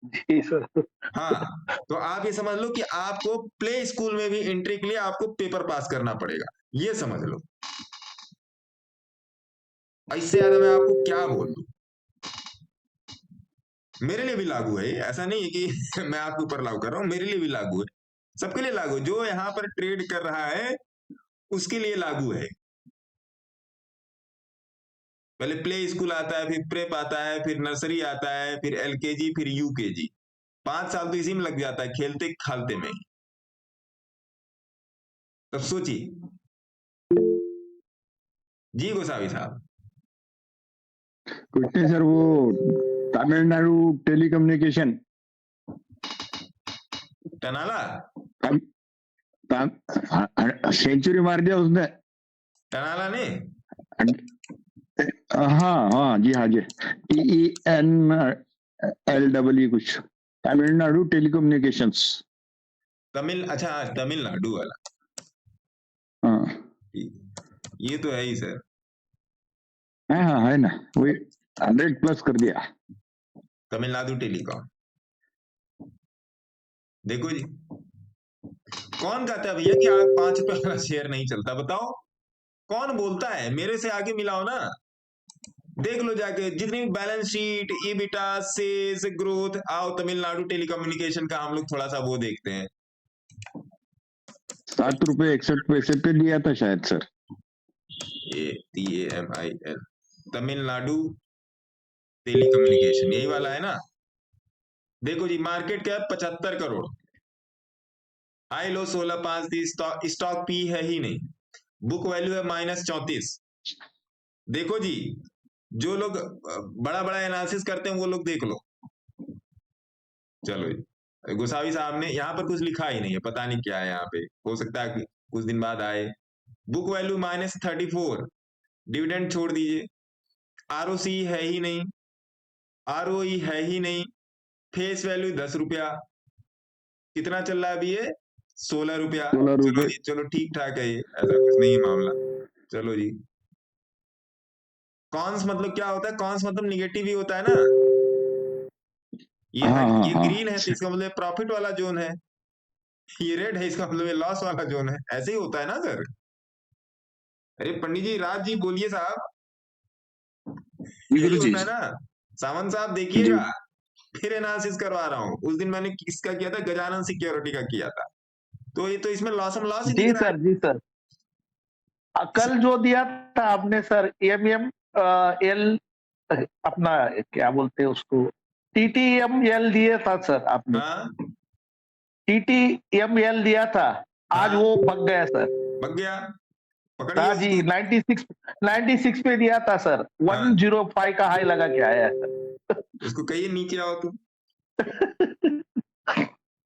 J: जी सर।
A: हाँ, तो आप ये समझ लो कि आपको प्ले स्कूल में भी एंट्री के लिए आपको पेपर पास करना पड़ेगा, ये समझ लो। इससे ज्यादा मैं आपको क्या बोल दूं? मेरे लिए भी लागू है, ऐसा नहीं है कि मैं आपके ऊपर लागू कर रहा हूं, मेरे लिए भी लागू है, सबके लिए लागू है। जो यहाँ पर ट्रेड कर रहा है उसके लिए लागू है। पहले प्ले स्कूल आता है, फिर प्रेप आता है, फिर नर्सरी आता है, फिर एलकेजी, फिर यूकेजी। 5 साल तो इसी में लग जाता है, खेलते खालते में। तब सोचिए जी गोसावी साहब।
D: कुछ नहीं सर, वो तमिलनाडु टेलीकम्युनिकेशन,
A: टनाला
D: सेंचुरी मार दिया उसने।
A: टनाला ने,
D: हाँ हाँ जी, हाँ जी, TENLW कुछ, तमिलनाडु टेलीकम्युनिकेशंस।
A: अच्छा तमिलनाडु वाला,
D: हाँ
A: ये तो है ही सर।
D: हाँ है ना, वही 100+ कर दिया
A: तमिलनाडु टेलीकॉम। देखो जी, कौन कहता है भैया कि आज ₹5 वाला शेयर नहीं चलता? बताओ कौन बोलता है? मेरे से आगे मिलाओ ना, देख लो जाके जितनी balance sheet, EBITDA, sales, growth. आओ तमिलनाडु टेलीकम्युनिकेशन का हम लोग थोड़ा सा वो देखते हैं।
D: ₹7.61 पे दिया था शायद सर।
A: TAMIL, तमिलनाडु टेलीकम्युनिकेशन, यही वाला है ना? देखो जी, market cap 75 crore, high low 16.5 दी, स्टॉक पी है ही नहीं, बुक वैल्यू है -34। देखो जी, जो लोग बड़ा बड़ा एनालिसिस करते हैं वो लोग देख लो। चलो जी, गोसावी साहब ने यहाँ पर कुछ लिखा ही नहीं है, पता नहीं क्या है यहाँ पे, हो सकता है कि कुछ दिन बाद आए। बुक वैल्यू -34, डिविडेंड छोड़ दीजिए, ROC है ही नहीं, ROE है ही नहीं, फेस वैल्यू ₹10, कितना चल रहा है अभी ये? ₹16। चलो जी, चलो ठीक ठाक है, ये ऐसा कुछ नहीं है मामला। चलो जी, कॉन्स मतलब क्या होता है? कॉन्स मतलब निगेटिव ही होता है ना। ये ग्रीन है तो इसका मतलब प्रॉफिट वाला जोन है, ये रेड है इसका मतलब लॉस वाला जोन है। ऐसे ही होता है ना सर? अरे पंडित जी, राज जी बोलिए साहब, यही होता है ना? सावंत साहब देखिएगा, फिर एनालिसिस करवा रहा हूँ। उस दिन मैंने किसका किया था? गजानन सिक्योरिटी का किया था। तो ये तो इसमें लॉस ही
J: जी सर, जी सर। कल जो दिया था आपने सर, MML, अपना क्या बोलते हैं उसको, TTML दिया था सर आपने।
A: हाँ?
J: TTML दिया था, आज वो बग गया सर।
A: बग गया?
J: हाँ जी, 96 पे दिया था सर, 105 का हाई लगा के आया है सर।
A: उसको कहिए नीचे आओ तुम।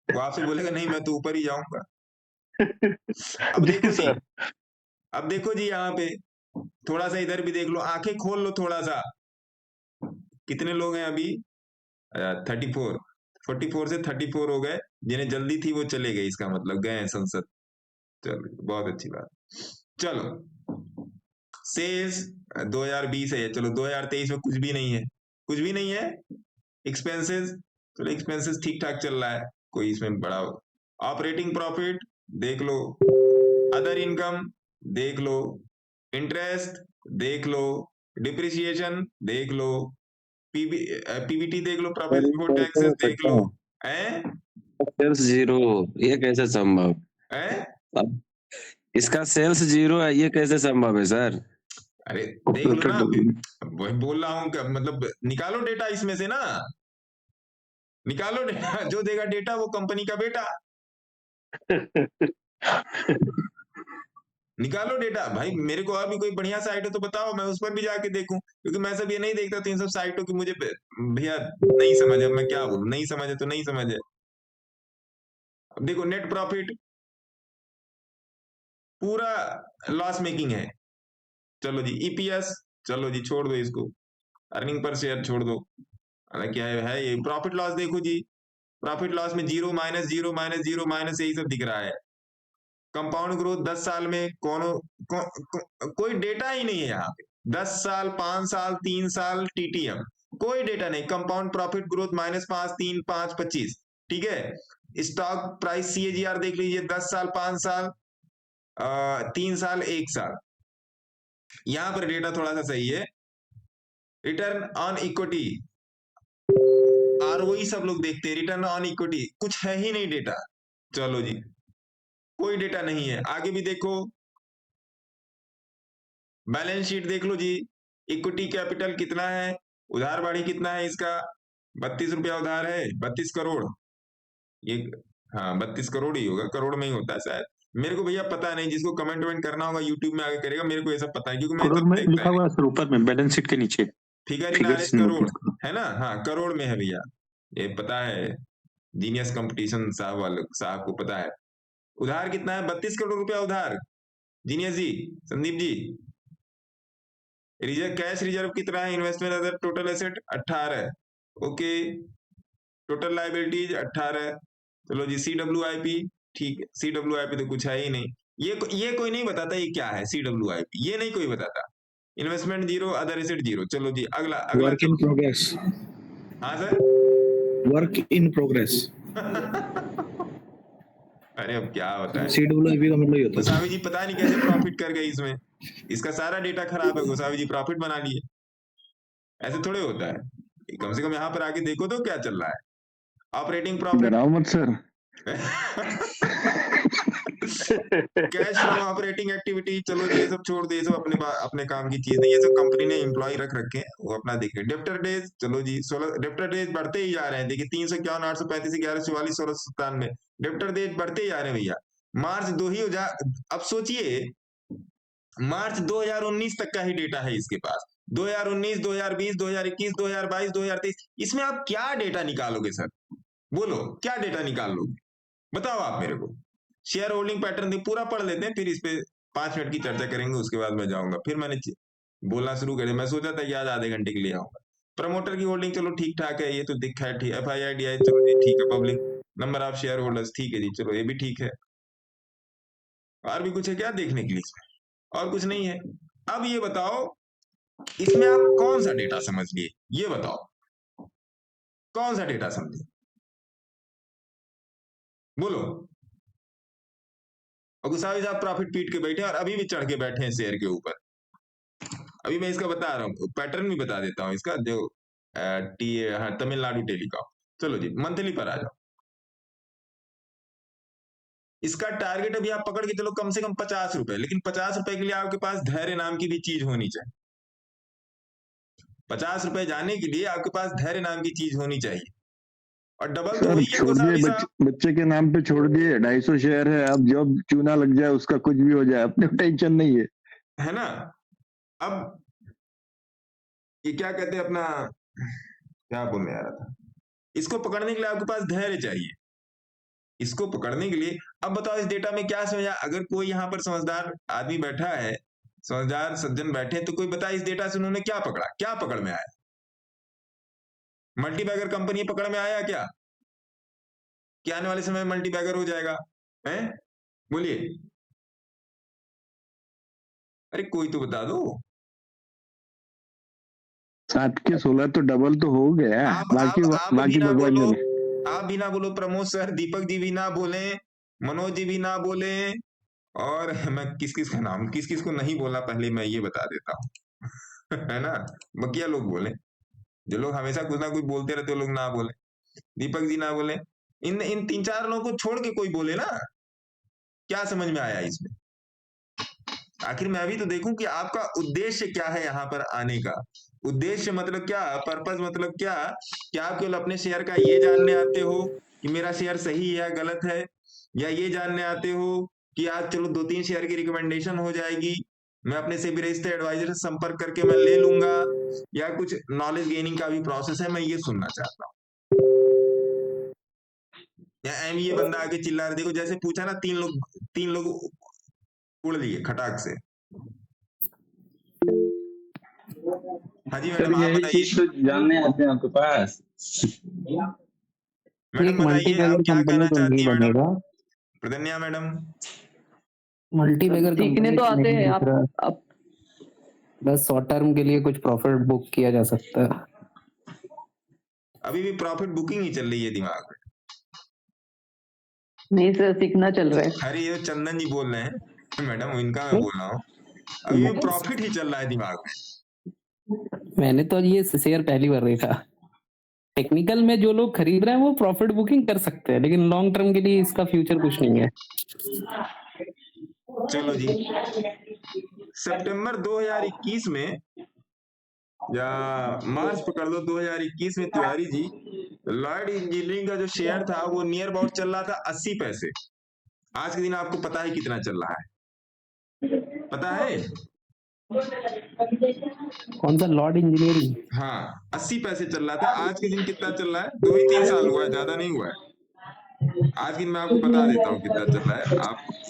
A: वो आपसे बोलेगा नहीं मैं तो ऊपर ही जाऊंगा। अब देखो जी, अब देखो जी, यहाँ पे थोड़ा सा इधर भी देख लो, आंखें खोल लो थोड़ा सा। कितने लोग हैं अभी? 34, 44 से 34 हो गए। जिन्हें जल्दी थी वो चले गए, इसका मतलब गए हैं संसद। चलो बहुत अच्छी बात। चलो सेल्स 2020 है, चलो 2023 में कुछ भी नहीं है, कुछ भी नहीं है। एक्सपेंसेस, चलो एक्सपेंसेस ठीक ठाक चल रहा है, कोई इसमें बड़ा। ऑपरेटिंग प्रॉफिट देख लो, अदर इनकम देख लो, इंटरेस्ट देख लो, डिप्रिसिएशन देख लो, पीबीटी देख लो, प्रॉफिट बिफोर टैक्सेस देख लो, हैं
F: सेल्स जीरो, ये कैसे संभव
A: हैं?
F: अब इसका सेल्स जीरो है, ये कैसे संभव है सर?
A: अरे देख लो ना, वही बोल रहा हूँ, मतलब निकालो डेटा इसमें से ना, निकालो डेटा, जो देगा डेटा वो कंपनी का बेटा। निकालो डेटा भाई, मेरे को और भी कोई बढ़िया साइट हो तो बताओ, मैं उस पर भी जाके देखूं, क्योंकि मैं सब ये नहीं देखता, तो इन सब साइटों की मुझे भैया नहीं समझ, अब मैं क्या बोलूं, नहीं समझे तो नहीं समझे। अब देखो नेट प्रॉफिट पूरा लॉस मेकिंग है, चलो जी। ईपीएस चलो जी छोड़ दो इसको, अर्निंग पर शेयर छोड़ दो, क्या है ये प्रॉफिट लॉस देखो जी, प्रॉफिट लॉस में zero minus zero minus zero minus यही सब दिख रहा है। कंपाउंड ग्रोथ 10 साल में कोई डेटा ही नहीं है यहाँ पे, 10 साल 5 साल 3 साल टीटीएम कोई डेटा नहीं। कंपाउंड प्रॉफिट ग्रोथ -5 3 5 25, ठीक है। स्टॉक प्राइस सीएजीआर देख लीजिए, 10 साल 5 साल 3 साल 1 साल, यहां पर डेटा थोड़ा सा सही है। रिटर्न ऑन इक्विटी आरओई सब लोग देखते हैं, रिटर्न ऑन इक्विटी कुछ है ही नहीं डेटा, चलो जी कोई डेटा नहीं है। आगे भी देखो, बैलेंस शीट देख लो जी, इक्विटी कैपिटल कितना है, उधार बाड़ी कितना है इसका, 32 रुपया उधार है, 32 करोड़, ये हाँ 32 करोड़ ही होगा, करोड़ में ही होता है शायद, मेरे को भैया पता नहीं, जिसको कमेंट वमेंट करना होगा यूट्यूब में आगे करेगा, मेरे को ये सब पता है क्योंकि मैं
K: करोड़ में लिखा हुआ है सर, ऊपर में बैलेंस शीट के नीचे
A: फिगर इन आरएस करोड़ है ना, हाँ करोड़ में है भैया, ये पता है, जीनियस कंपटीशन साहब वाले साहब को पता है। उधार कितना है, 32 करोड़ रुपया उधार, जीनियस जी, Sandeep ji. Reserve cash reserve कितना है, investment other total asset 18, okay, total liabilities 18, चलो जी। सीडब्ल्यूआईपी ठीक है, सीडब्ल्यूआईपी तो कुछ है ही नहीं, ये कोई नहीं बताता ये क्या है सीडब्ल्यूआईपी, ये नहीं कोई बताता। Investment zero, other asset zero, चलो जी अगला
K: वर्क इन प्रोग्रेस।
A: हाँ सर,
K: वर्क इन प्रोग्रेस।
A: अरे अब क्या होता है,
K: सीडब्ल्यूआईपी का मतलब ये होता है।
A: गोसावी जी पता नहीं कैसे प्रॉफिट कर गए इसमें, इसका सारा डेटा खराब है, गोसावी जी प्रॉफिट बना लिए, ऐसे थोड़े होता है, कम से कम यहाँ पर आके देखो तो क्या चल रहा है। ऑपरेटिंग प्रॉफिट
D: मत sir.
A: Cash from operating activity, चलो ये सब छोड़ दो, ये सब अपने काम की चीज नहीं, ये सब कंपनी ने एम्प्लॉय रख रखे हैं, वो अपना देखे। डेप्टर डेज चलो जी 16, डेप्टर डेज बढ़ते ही जा रहे हैं, देखिए 351 835 1144 1697, डेप्टर डेज बढ़ते ही जा रहे हैं भैया। मार्च 2000, अब सोचिए मार्च 2019 तक का ही डेटा है इसके पास, 2019 2020 2021 2022 2023, इसमें आप क्या डेटा निकालोगे सर, बोलो क्या डेटा निकाल लोगे, बताओ आप मेरे को। शेयर होल्डिंग पैटर्न पूरा पढ़ लेते हैं, फिर इस पे 5 मिनट की चर्चा करेंगे, उसके बाद मैं जाऊंगा। फिर मैंने बोलना शुरू कर दिया, मैं सोचा था कि आज आधे घंटे के लिए आऊंगा। प्रमोटर की होल्डिंग चलो ठीक ठाक है, ये तो दिखा है ठीक, FII चलो जी ठीक है, public number of share holders ठीक है जी, चलो ये भी ठीक है। और भी कुछ है क्या देखने के लिए इसमें, और कुछ नहीं है। अब ये बताओ इसमें आप कौन सा डेटा समझ लिए, ये बताओ कौन सा डेटा समझे, बोलो। और गुस्सावी साहब प्रॉफिट पीट के बैठे और अभी भी चढ़ के बैठे हैं शेयर के ऊपर। अभी मैं इसका बता रहा हूँ, पैटर्न भी बता देता हूँ इसका, जो तमिलनाडु टेलीकॉम। चलो जी मंथली पर आ जाओ, इसका टारगेट अभी आप पकड़ के चलो कम से कम 50 रुपए, लेकिन 50 रुपए के लिए आपके पास धैर्य नाम की भी चीज होनी चाहिए। 50 रुपए जाने के लिए आपके पास धैर्य नाम की चीज होनी चाहिए, और डबल तो वही है गोसावी साहब,
D: बच्चे के नाम पे छोड़ दिए, 250 शेयर है, अब जब चूना लग जाए उसका कुछ भी हो जाए, अपने टेंशन नहीं है
A: ना। अब ये क्या कहते हैं अपना, क्या बोलने आ रहा था, इसको पकड़ने के लिए आपके पास धैर्य चाहिए, इसको पकड़ने के लिए। अब बताओ इस डेटा में क्या समझा, अगर कोई यहाँ पर समझदार आदमी बैठा है, समझदार सज्जन बैठे, तो कोई बताए इस डेटा से उन्होंने क्या पकड़ा, क्या पकड़ में आया, मल्टीबैगर कंपनी पकड़ में आया क्या, क्या आने वाले समय में मल्टीबैगर हो जाएगा, हैं बोलिए, अरे कोई तो बता दो।
D: 7 के 16 तो डबल तो हो गया, बाकी भगवान ने।
A: आप भी ना बोलो, प्रमोद सर, दीपक जी भी ना बोले, मनोज जी भी ना बोले, और मैं किस किस का नाम, किस किस को नहीं बोला पहले मैं ये बता देता हूँ। है ना, बकिया लोग बोले, जो लोग हमेशा कुछ ना कुछ बोलते रहते, वो लोग ना बोले, दीपक जी ना बोले, इन इन 3-4 लोगों को छोड़ के कोई बोले ना। क्या समझ में आया इसमें? आखिर मैं भी तो देखूं कि आपका उद्देश्य क्या है यहाँ पर आने का। उद्देश्य मतलब क्या, पर्पस मतलब क्या, कि आप केवल अपने शेयर का ये जानने आते हो कि मेरा शेयर सही है या गलत है, या ये जानने आते हो कि आज चलो 2-3 शेयर की रिकमेंडेशन हो जाएगी, मैं अपने सेबी रजिस्टर्ड एडवाइजर से संपर्क करके मैं ले लूंगा, या कुछ नॉलेज गेनिंग का भी प्रोसेस है, मैं ये सुनना चाहता हूँ। या एम ये बंदा आके चिल्ला रहे, देखो जैसे पूछा ना, 3 लोग उड़ लिए खटाक से। हाँ जी मैडम, आप
G: यही चीज तो
A: बताइए।
G: जानने आते हैं आपके पास।
A: मैडम बताइए, आप क्या कहना चाहती है मैडम? प्रदन्या मैडम।
L: मल्टीबैगर
M: सीखने तो आते हैं आप
L: बस शॉर्ट टर्म के लिए कुछ प्रॉफिट बुक किया जा सकता है।
A: अभी भी प्रॉफिट बुकिंग ही चल रही है दिमाग में।
M: नहीं सर, सीखना चल रहा है।
A: अरे ये चंदन जी बोल रहे हैं मैडम, इनका मैं बोल रहा हूँ, अभी भी प्रॉफिट ही चल रहा है दिमाग में।
L: मैंने तो ये शेयर पहली बार देखा। टेक्निकल में जो लोग खरीद रहे हैं वो प्रॉफिट बुकिंग कर सकते हैं, लेकिन लॉन्ग टर्म के लिए इसका फ्यूचर कुछ नहीं है।
A: चलो जी, सितंबर 2021 में या मार्च पकड़ लो 2021 में तिवारी जी, लॉयड इंजीनियरिंग का जो शेयर था वो नियर अबाउट चल रहा था 80 पैसे। आज के दिन आपको पता है कितना चल रहा है? पता है
L: कौन सा लॉर्ड इंजीनियरिंग?
A: हाँ, 80 पैसे चल रहा था। आज के दिन कितना चल रहा है? 2 ही 3 साल हुआ है, ज्यादा नहीं हुआ है। आज की मैं आपको बता देता हूँ कितना चल रहा है।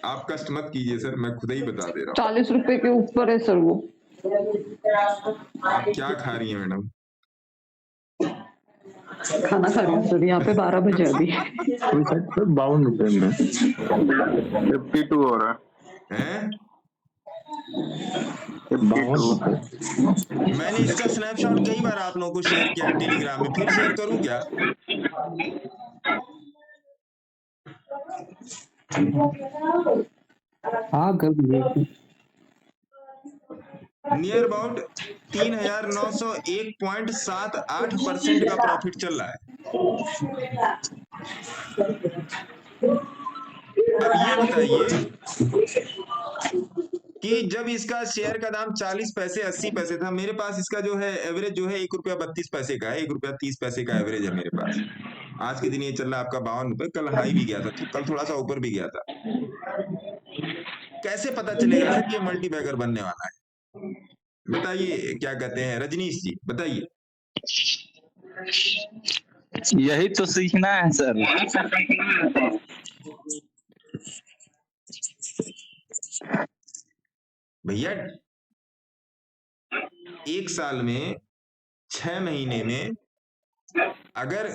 A: आप कष्ट मत कीजिए सर, मैं खुद ही बता दे रहा हूँ।
M: 40 रुपए के ऊपर है सर वो।
A: आप क्या खा रही हैं मैडम?
M: खाना खा रही हूँ सर, यहाँ पे 12 बजे अभी।
K: 52 रुपए में 52 हो रहा
A: है।
K: 52।
A: मैंने इसका स्नैपशॉट कई बार आप लोगों को शेयर किया है टेलीग्राम में, फिर शेयर करूं क्या?
L: हाँ कर दीजिए।
A: नियर अबाउट 3901.78% का प्रॉफिट चल रहा है। अब ये बताइए कि जब इसका शेयर का दाम 40 पैसे 80 पैसे था, मेरे पास इसका जो है एवरेज जो है 1 रुपया 32 पैसे का है, 1 रुपया 30 पैसे का एवरेज है मेरे पास। आज के दिन ये चल रहा है आपका 52 रुपए, कल हाई भी गया था, तो कल थोड़ा सा ऊपर भी गया था। कैसे पता चलेगा सर ये मल्टीबैगर बनने वाला है? बताइए, क्या कहते हैं रजनीश जी, बताइए।
G: यही तो सीखना है सर।
A: भैया 1 साल में 6 महीने में अगर,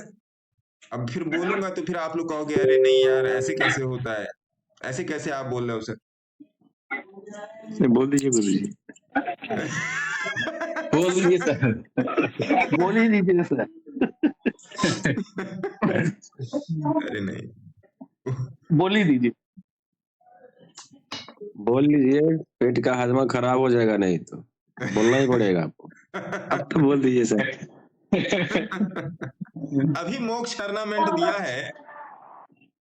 A: अब फिर बोलूंगा तो फिर आप लोग कहोगे अरे नहीं यार ऐसे कैसे होता है, ऐसे कैसे आप बोल रहे हो सर?
K: बोल दीजिए बोल दीजिए
G: बोल दीजिए सर,
J: बोल ही दीजिए सर।
A: अरे नहीं,
J: बोल ही दीजिए,
F: बोल लीजिए, पेट का हाजमा खराब हो जाएगा, नहीं तो बोलना ही पड़ेगा आपको।
K: अब तो बोल दीजिए सर।
A: अभी मोक्ष टूर्नामेंट दिया है,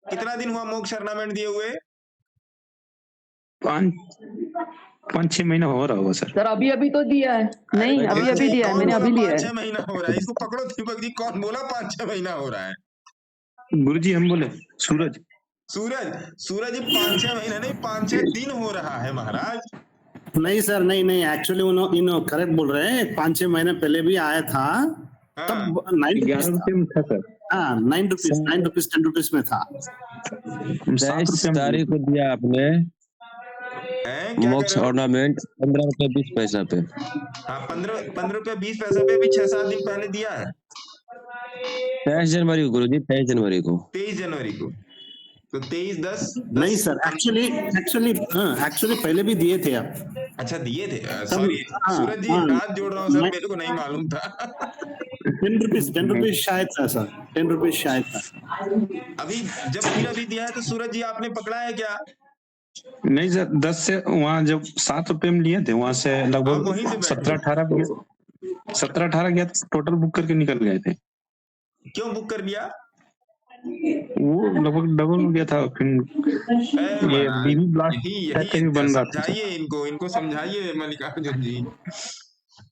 A: कितना दिन हुआ मोक्ष टूर्नामेंट दिए हुए?
K: 5-6 महीना हो रहा होगा सर।
M: सर अभी अभी तो दिया है। नहीं अभी अभी दिया है, मैंने अभी लिया है।
A: 5-6 महीना हो रहा है, इसको पकड़ो दीपक जी, कौन बोला 5-6 महीना हो रहा है?
K: गुरुजी हम बोले सूरज।
A: सूरज 5-6 महीना नहीं, 5-6 दिन हो रहा है महाराज।
E: नहीं सर, नहीं एक्चुअली इन करेक्ट बोल रहे हैं। 5-6 महीने पहले भी आया था, तब
K: 11 रुपये में था सर।
E: हाँ 9 रुपीज 10 रुपीज में था।
F: 23 तारीख को दिया आपने मोक्ष ऑर्नामेंट 15 रुपये 20 पैसा पे।
A: हाँ 15 रुपये 20 पैसा पे भी 6-7 दिन पहले दिया है।
F: 23 जनवरी को गुरुजी, 23 जनवरी को।
A: 23 जनवरी को तो 23-10
E: नहीं सर, एक्चुअली पहले भी दिए थे आप।
A: अच्छा दिए थे, सॉरी सूरज जी, हाथ जोड़ रहा हूँ सर, मेरे को नहीं मालूम था।
E: 10 रुपीज शायद था सर, 10 रुपीज शायद था।
A: अभी जब फिर अभी दिया है तो सूरज जी आपने पकड़ा है क्या?
K: नहीं सर, 10 से वहाँ जब 7 रुपए में लिए थे, वहां से
A: आप
K: लगभग
A: वहीं से बैठे
K: 17-18 गया, टोटल बुक करके निकल गए थे।
A: क्यों बुक कर लिया?
K: वो लगभग डबल हो गया था। फिर ये
A: महाराज,
K: बीबी ब्लास्ट टाइप का भी बन रहा था।
A: समझाइए इनको समझाइए मल्लिकार्जुन जी।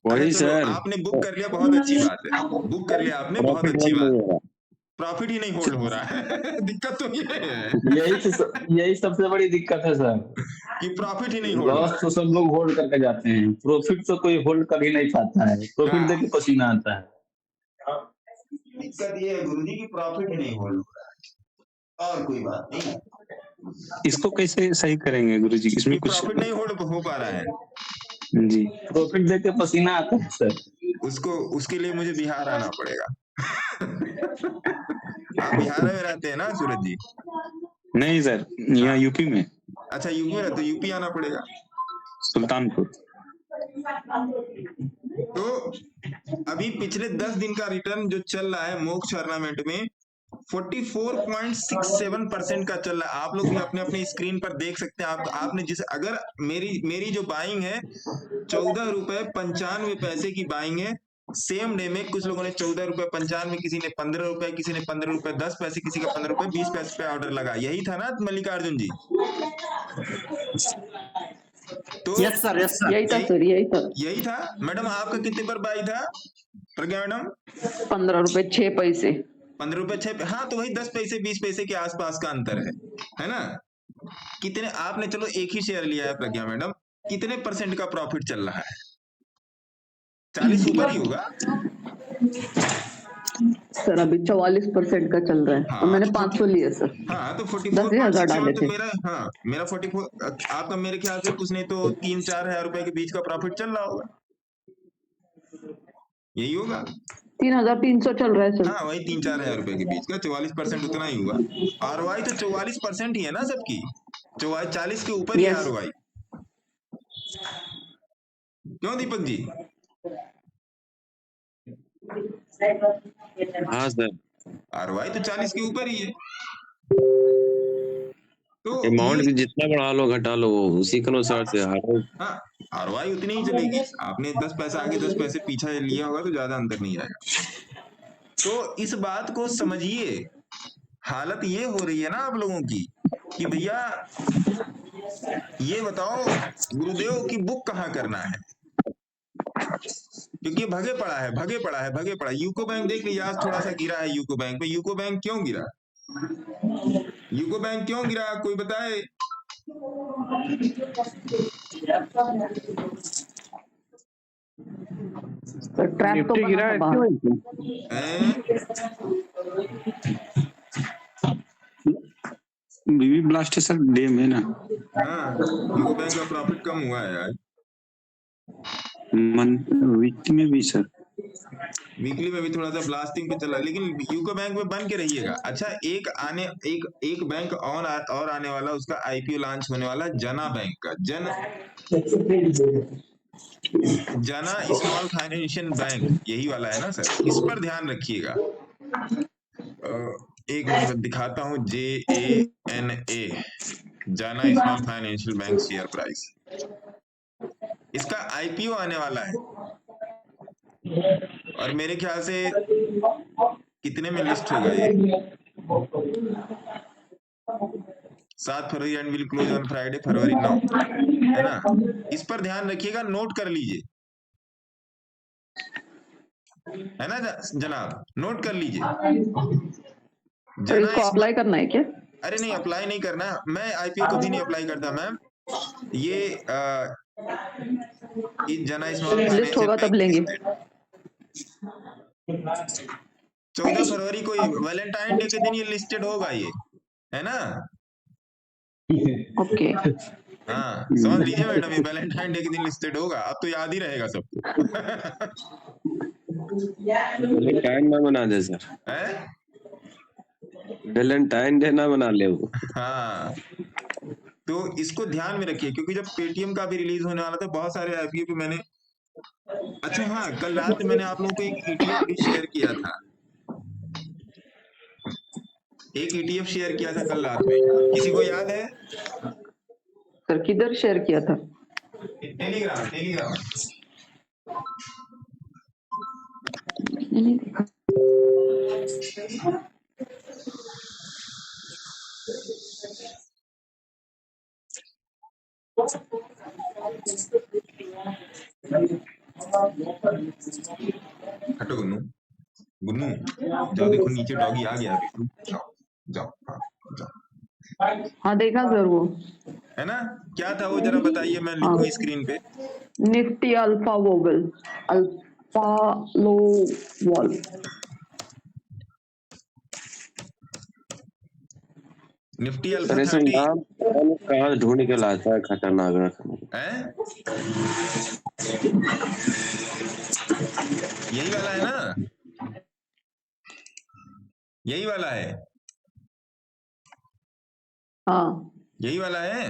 F: वही सर,
A: आपने बुक कर लिया, बहुत अच्छी बात है, बुक कर लिया आपने, बहुत अच्छी बात। प्रॉफिट ही नहीं होल्ड हो रहा है दिक्कत तो ये है,
G: यही सबसे बड़ी दिक्कत है सर,
A: कि प्रॉफिट ही नहीं होल्ड।
G: लॉस तो सब लोग होल्ड करके जाते हैं, प्रॉफिट तो कोई होल्ड कर ही नहीं पाता है, प्रॉफिट देख के पसीना आता है।
A: दिक्कत ये है गुरुजी की प्रॉफिट ही नहीं होल्ड हो रहा है, और कोई बात नहीं।
K: इसको कैसे सही करेंगे गुरुजी? इसमें कुछ
A: प्रॉफिट नहीं होल्ड हो पा रहा है
K: जी,
G: प्रॉफिट देख के पसीना आता है सर।
A: उसके लिए मुझे बिहार आना पड़ेगा आप बिहार में रहते हैं ना सूरज जी?
K: नहीं सर, यहाँ यूपी में।
A: अच्छा यूपी में, तो यूपी आना पड़ेगा,
K: सुल्तानपुर।
A: तो अभी पिछले 10 दिन का रिटर्न जो चल रहा है मोक्ष ऑर्नामेंट में 44.67% का चल रहा है। आप लोग भी अपने अपने स्क्रीन पर देख सकते हैं। आपने जिसे, अगर मेरी जो बाइंग है 14 रुपए 95 पैसे की बाइंग है, सेम डे में कुछ लोगों ने 14 रुपए 95, किसी ने 15 रुपए, किसी ने 15 रुपए 10 पैसे, किसी का 15 रुपए 20 पैसे पे ऑर्डर लगा। यही था ना मल्लिकार्जुन जी? तो
M: यस सर, यही था सर,
A: यही था। मैडम आपका कितने पर बाई था प्रज्ञा मैडम?
M: 15 रुपए 6 पैसे।
A: 15 रुपए 6, हाँ, तो वही 10 पैसे 20 पैसे के आसपास का अंतर है ना? कितने आपने, चलो एक ही शेयर लिया है प्रज्ञा मैडम, कितने परसेंट का प्रॉफिट चल रहा है? 40 ऊपर ही होगा
M: सर, अभी 44% का चल रहा है।
A: हाँ,
M: तो मैंने 500 लिए सर।
A: हाँ, तो
M: 10,000 डाले
A: 44
M: थे।
A: मेरा 44, आपका मेरे ख्याल से कुछ नहीं तो 3-4 हजार रुपए के बीच का प्रॉफिट चल रहा होगा, यही होगा।
M: 3,300 चल रहा है सर।
A: हाँ, वही 3-4 हजार रुपए के बीच का, 44% उतना ही हुआ। ROI तो 44% ही है ना सबकी, 40 के ऊपर ही है ROI। क्यों दीपक जी?
F: हाँ सर,
A: ROI तो 40 के ऊपर ही है। तो
F: अमाउंट भी जितना बढ़ा लो घटा लो उसी के अनुसार से
A: हाँ, ROI उतनी ही चलेगी। आपने 10 पैसा आगे 10 पैसे पीछे लिया होगा तो ज्यादा अंतर नहीं आएगा। तो इस बात को समझिए, हालत ये हो रही है ना आप लोगों की कि भैया ये बताओ गुरुदेव की बुक कहाँ करना है, क्योंकि भगे पड़ा है। यूको बैंक देख लीजिए, आज थोड़ा सा गिरा है यूको बैंक पे। यूको बैंक क्यों गिरा? कोई बताए?
M: ट्रैप तो गिरा है क्यों?
K: बीबी ब्लास्ट सर डे में ना।
A: हाँ, यूको बैंक का प्रॉफिट कम हुआ है आज।
K: वीकली में भी सर,
A: वीकली में भी थोड़ा सा ब्लास्टिंग पे चला, लेकिन यूको बैंक में बन के रहिएगा। अच्छा, एक बैंक और आने वाला, उसका IPO लॉन्च होने वाला, जना बैंक का, जना स्मॉल फाइनेंशियल बैंक, यही वाला है ना सर? इस पर ध्यान रखिएगा। एक मिनट दिखाता हूँ, JANA, जाना small financial bank share price, इसका IPO आने वाला है और मेरे ख्याल से कितने में लिस्ट होगा ये? 7 February and will close on Friday February 9, है ना? इस पर ध्यान रखिएगा, नोट कर लीजिए, है ना जनाब? नोट कर लीजिए।
M: इसको अप्लाई करना है क्या?
A: अरे नहीं, अप्लाई नहीं करना, मैं IPO कभी नहीं अप्लाई करता मैम। ये जना स्मॉल
M: लिस्ट होगा तब लेंगे।
A: 14 फरवरी को, वैलेंटाइन डे के दिन ये लिस्टेड होगा, ये है ना?
M: ओके,
A: हाँ, समझ लीजिए मैडम, ये वैलेंटाइन डे के दिन लिस्टेड होगा। अब तो याद ही रहेगा सबको।
F: वैलेंटाइन ना बना दे सर, वैलेंटाइन डे ना बना ले वो।
A: हाँ, तो इसको ध्यान में रखिए, क्योंकि जब पेटीएम का भी रिलीज होने वाला था, बहुत सारे IPO पे मैंने, अच्छा हाँ, कल रात मैंने आप लोगों को एक ETF भी शेयर किया था, कल रात में, किसी को याद है?
M: सर किधर शेयर किया था?
A: Telegram Telegram.
M: मैंने नहीं देखा।
A: हटो गुन्नू, गुन्नू जाओ, देखो नीचे डॉगी आ गया अभी, जाओ जाओ, हाँ जाओ।
M: हाँ देखा सर वो।
A: है ना, क्या था वो जरा बताइए, मैं लिखूं स्क्रीन पे।
M: निफ्टी अल्फा वोबल, अल्फा लो वॉल।
A: निफ्टी अल्फा
F: अरे
A: 30
F: नाम कहाँ ढूंढ के लाता है, खतरनाक
A: है, यही वाला है ना, यही वाला है,
M: हाँ
A: यही वाला है।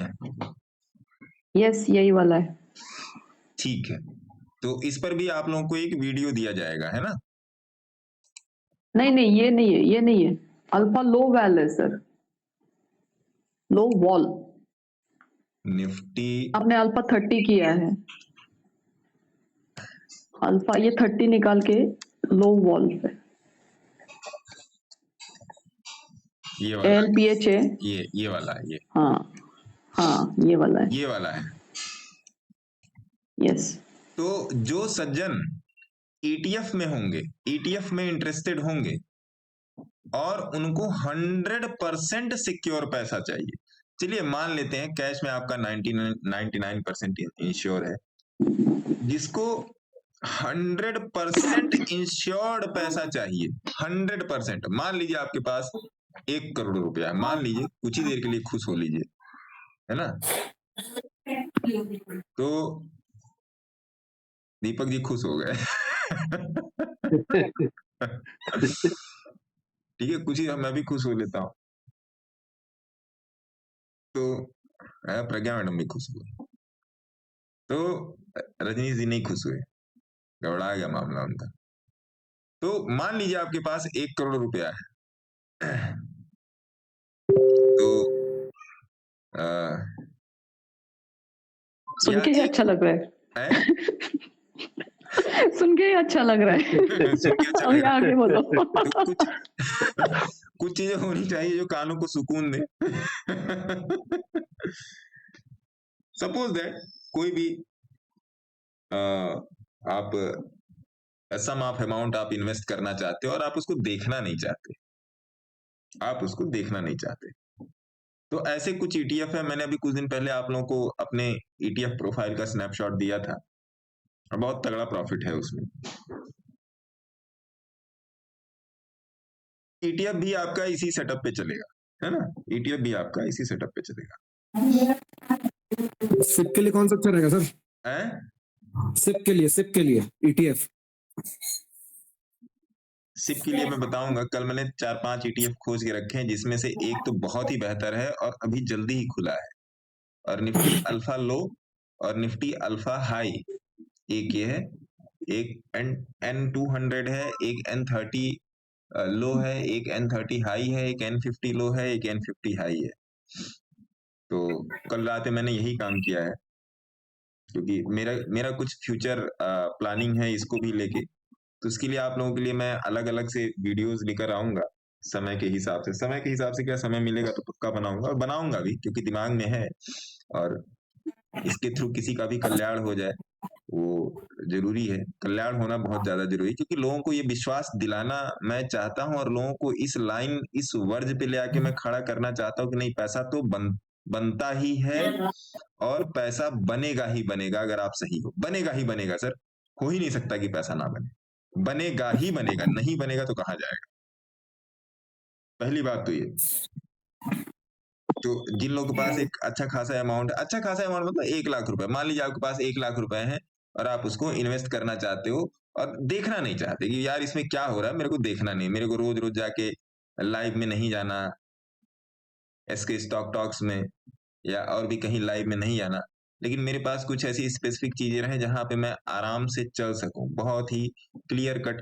M: यस यही वाला है।
A: ठीक है, तो इस पर भी आप लोगों को एक वीडियो दिया जाएगा, है ना।
M: नहीं नहीं ये नहीं है, ये नहीं है। अल्फा लो वैल है सर, लो वॉल।
A: निफ्टी
M: आपने अल्फा 30 किया है, अल्फा ये 30 निकाल के लो वॉल पे
A: ये वाला
M: एलपीएच है,
A: ये वाला है, ये
M: हाँ हाँ ये वाला है,
A: ये वाला है।
M: यस।
A: तो जो सज्जन ETF में होंगे, ETF में इंटरेस्टेड होंगे और उनको 100% सिक्योर पैसा चाहिए, चलिए मान लेते हैं कैश में आपका 99% इंश्योर है, जिसको 100% इंश्योर्ड पैसा चाहिए, 100%, मान लीजिए आपके पास 1 करोड़ रुपया है, मान लीजिए, कुछ ही देर के लिए खुश हो लीजिए, है ना। तो दीपक जी खुश हो गए। ठीक है, कुछ ही मैं भी खुश हो लेता हूं। तो प्रज्ञा मैडम भी खुश हुए, तो रजनीश जी नहीं खुश हुए, गड़बड़ा गया मामला उनका। तो मान लीजिए आपके पास 1 करोड़ रुपया है, तो
M: सुन के ही अच्छा लग रहा है। सुन के ही अच्छा लग रहा है। अभी आगे बोलो।
A: तो कुछ चीजें होनी चाहिए जो कानों को सुकून दे। सपोज दैट कोई भी आप सम ऑफ अमाउंट आप इन्वेस्ट करना चाहते हो और आप उसको देखना नहीं चाहते, आप उसको देखना नहीं चाहते, तो ऐसे कुछ ETF है। मैंने अभी कुछ दिन पहले आप लोगों को अपने ETF प्रोफाइल का स्नैपशॉट दिया था और बहुत तगड़ा प्रॉफिट है उसमें। ETF भी आपका इसी सेटअप पे चलेगा, है ना, ETF भी आपका इसी सेटअप पे चलेगा।
E: सिप के लिए कौन सा अच्छा रहेगा सर? सिप के लिए ETF।
A: सिप के लिए मैं बताऊंगा, कल मैंने 4-5 ETF खोज के रखे हैं, जिसमें से एक तो बहुत ही बेहतर है और अभी जल्दी ही खुला है, और निफ्टी अल्फा लो और निफ्टी अल्फा हाई, एक ये है, एक N200 है, एक N30 लो है, एक N30 हाई है, एक N50 लो है, एक N50 हाई है। तो कल रात मैंने यही काम किया है, क्योंकि मेरा कुछ फ्यूचर प्लानिंग है इसको भी लेके, तो उसके लिए आप लोगों के लिए मैं अलग अलग से वीडियोस लेकर आऊंगा समय के हिसाब से। समय के हिसाब से क्या, समय मिलेगा तो पक्का बनाऊंगा, और बनाऊंगा भी, क्योंकि दिमाग में है, और इसके थ्रू किसी का भी कल्याण हो जाए वो जरूरी है। कल्याण होना बहुत ज्यादा जरूरी है, क्योंकि लोगों को ये विश्वास दिलाना मैं चाहता हूं, और लोगों को इस लाइन, इस वर्ज पे ले आके मैं खड़ा करना चाहता हूं कि नहीं, पैसा तो बनता ही है और पैसा बनेगा ही बनेगा, अगर आप सही हो, बनेगा ही बनेगा सर, हो ही नहीं सकता कि पैसा ना बने, बनेगा ही बनेगा, नहीं बनेगा तो कहां जाएगा, पहली बात तो ये। तो जिन लोगों के पास एक अच्छा खासा अमाउंट मतलब 1 लाख रुपए, मान लीजिए आपके पास 1 लाख रुपए है और आप उसको इन्वेस्ट करना चाहते हो और देखना नहीं चाहते कि यार इसमें क्या हो रहा है, मेरे को देखना नहीं, मेरे को रोज रोज जाके लाइव में नहीं जाना, SK स्टॉक टॉक्स में या और भी कहीं लाइव में नहीं जाना, लेकिन मेरे पास कुछ ऐसी स्पेसिफिक चीजें रहे जहां पे मैं आराम से चल सकूं, बहुत ही क्लियर कट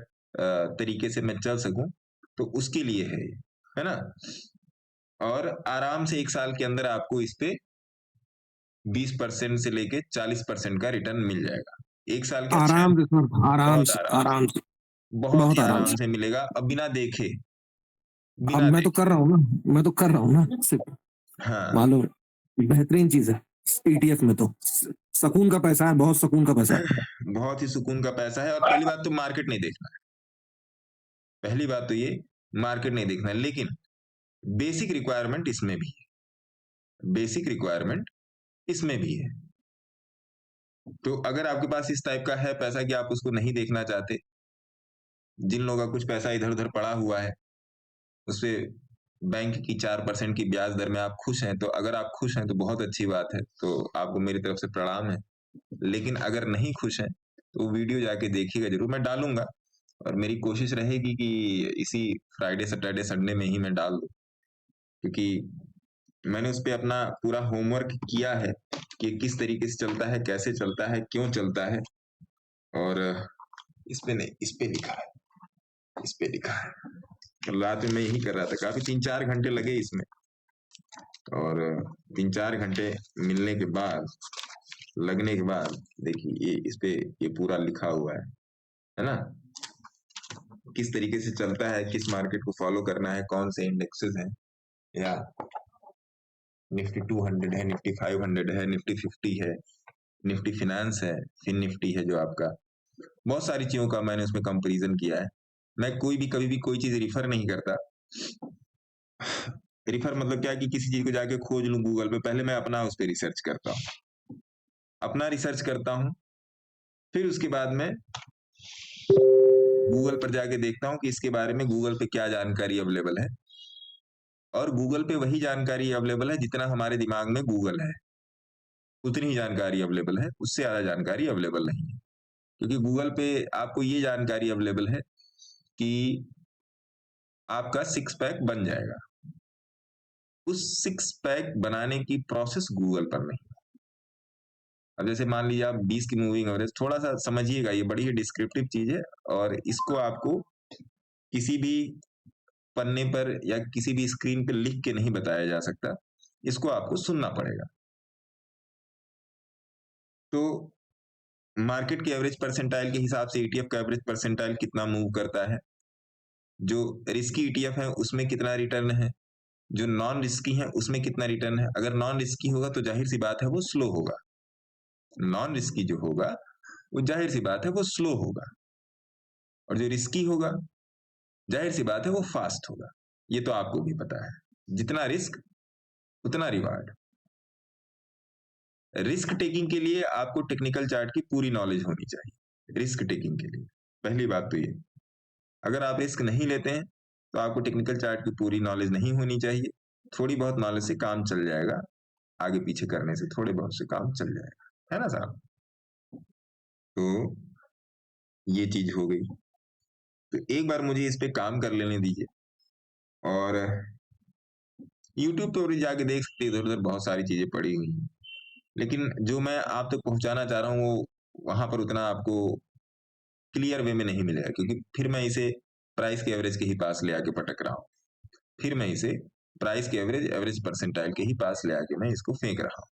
A: तरीके से मैं चल सकूं, तो उसके लिए है ना। और आराम से 1 साल के अंदर आपको इस पे 20% से लेके 40% का रिटर्न मिल जाएगा। 1 साल के
E: आराम से सर, आराम
A: बहुत
E: से,
A: आराम
E: आराम से,
A: बहुत
E: बहुत
A: ही
E: आराम
A: आराम
E: से।
A: से मिलेगा, अब बिना देखे,
E: अब
A: बिना
E: मैं तो
A: देखे।
E: कर रहा हूँ ना, मैं तो कर रहा हूँ ना, सिर्फ
A: हाँ,
E: मालूम है, बेहतरीन चीज है। ETF में तो सुकून का पैसा है, बहुत सुकून का पैसा है।
A: बहुत ही सुकून का पैसा है। और पहली बात तो मार्केट नहीं देखना है, पहली बात तो ये मार्केट नहीं देखना है, लेकिन बेसिक रिक्वायरमेंट इसमें भी है, बेसिक रिक्वायरमेंट इसमें भी है। तो अगर आपके पास इस टाइप का है पैसा कि आप उसको नहीं देखना चाहते, जिन लोगों का कुछ पैसा इधर उधर पड़ा हुआ है, उससे बैंक की 4% की ब्याज दर में आप खुश हैं, तो अगर आप खुश हैं तो बहुत अच्छी बात है, तो आपको मेरी तरफ से प्रणाम है। लेकिन अगर नहीं खुश हैं तो वीडियो जाके देखिएगा जरूर, मैं डालूंगा और मेरी कोशिश रहेगी कि इसी फ्राइडे सैटरडे संडे में ही मैं डाल दूं, क्योंकि मैंने उस पर अपना पूरा होमवर्क किया है कि किस तरीके से चलता है, कैसे चलता है, क्यों चलता है। और इस पे नहीं, इस पे लिखा है, इस पे लिखा है। रात में मैं यही कर रहा था, काफी 3-4 घंटे लगे इसमें, और 3-4 घंटे मिलने के बाद, लगने के बाद देखिए ये इस पे ये पूरा लिखा हुआ है ना, किस तरीके से चलता है, किस मार्केट को फॉलो करना है, कौन से इंडेक्सेस हैं, या निफ्टी 200 है, निफ्टी 500 है, निफ्टी 50 है, निफ्टी फिनेंस है, फिन निफ्टी है जो आपका, बहुत सारी चीजों का मैंने उसमें कंपैरिजन किया है। मैं कोई भी कभी भी कोई चीज रिफर नहीं करता। रिफर मतलब क्या है कि किसी चीज को जाके खोज लूं गूगल पे, पहले मैं अपना उस पर रिसर्च करता हूँ, अपना रिसर्च करता हूँ, फिर उसके बाद में गूगल पर जाके देखता हूँ कि इसके बारे में गूगल पे क्या जानकारी अवेलेबल है, और गूगल पे वही जानकारी अवेलेबल है जितना हमारे दिमाग में गूगल है, उतनी ही जानकारी अवेलेबल है, उससे ज्यादा जानकारी अवेलेबल नहीं है। क्योंकि गूगल पे आपको ये जानकारी अवेलेबल है कि आपका 6 पैक बन जाएगा, उस 6 पैक बनाने की प्रोसेस गूगल पर नहीं। अब जैसे मान लीजिए आप 20 की मूविंग एवरेज, थोड़ा सा समझिएगा, ये बड़ी ही डिस्क्रिप्टिव चीज है, और इसको आपको किसी भी पन्ने पर या किसी भी स्क्रीन पर लिख के नहीं बताया जा सकता, इसको आपको सुनना पड़ेगा। तो मार्केट के एवरेज परसेंटाइल के हिसाब से ETF का एवरेज परसेंटाइल कितना मूव करता है, जो रिस्की ETF है उसमें कितना रिटर्न है, जो नॉन रिस्की है उसमें कितना रिटर्न है। अगर नॉन रिस्की होगा तो जाहिर सी बात है वो स्लो होगा, नॉन रिस्की जो होगा वो जाहिर सी बात है वो स्लो होगा, और जो रिस्की होगा जाहिर सी बात है वो फास्ट होगा। ये तो आपको भी पता है, जितना रिस्क उतना रिवार्ड। रिस्क टेकिंग के लिए आपको टेक्निकल चार्ट की पूरी नॉलेज होनी चाहिए, रिस्क टेकिंग के लिए पहली बात तो ये। अगर आप रिस्क नहीं लेते हैं तो आपको टेक्निकल चार्ट की पूरी नॉलेज नहीं होनी चाहिए, थोड़ी बहुत नॉलेज से काम चल जाएगा, आगे पीछे करने से थोड़े बहुत से काम चल जाएगा, है ना साहब। तो ये चीज हो गई, तो एक बार मुझे इस पे काम कर लेने दीजिए, और YouTube तो जाके देख सकते, इधर उधर बहुत सारी चीजें पड़ी हुई हैं, लेकिन जो मैं आप तक पहुंचाना चाह रहा हूँ वो वहां पर उतना आपको क्लियर वे में नहीं मिलेगा, क्योंकि फिर मैं इसे प्राइस के एवरेज के ही पास ले आके पटक रहा हूँ, फिर मैं इसे प्राइस के एवरेज परसेंटाइल के ही पास ले आके मैं इसको फेंक रहा हूँ,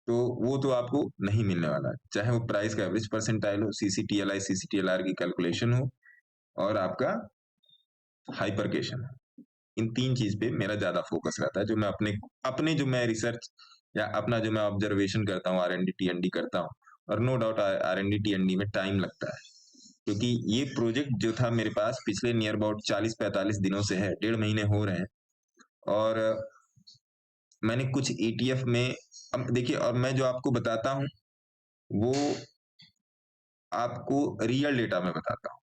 A: तो वो तो आपको नहीं मिलने वाला, चाहे वो प्राइस का एवरेज परसेंटाइल हो, CCTLI CCTLR की कैलकुलेशन हो, और आपका हाइपरकेशन हो। इन 3 चीज पे मेरा ज्यादा फोकस रहता है, जो मैं अपने जो मैं रिसर्च या अपना जो मैं ऑब्जर्वेशन करता हूँ, R&D T&D करता हूँ, और नो डाउट R&D T&D में टाइम लगता है, क्योंकि ये प्रोजेक्ट जो था मेरे पास पिछले नियर अबाउट 40-45 दिनों से है, 1.5 महीने हो रहे हैं, और मैंने कुछ ETF में, अब देखिए, और मैं जो आपको बताता हूँ वो आपको रियल डेटा में बताता हूँ,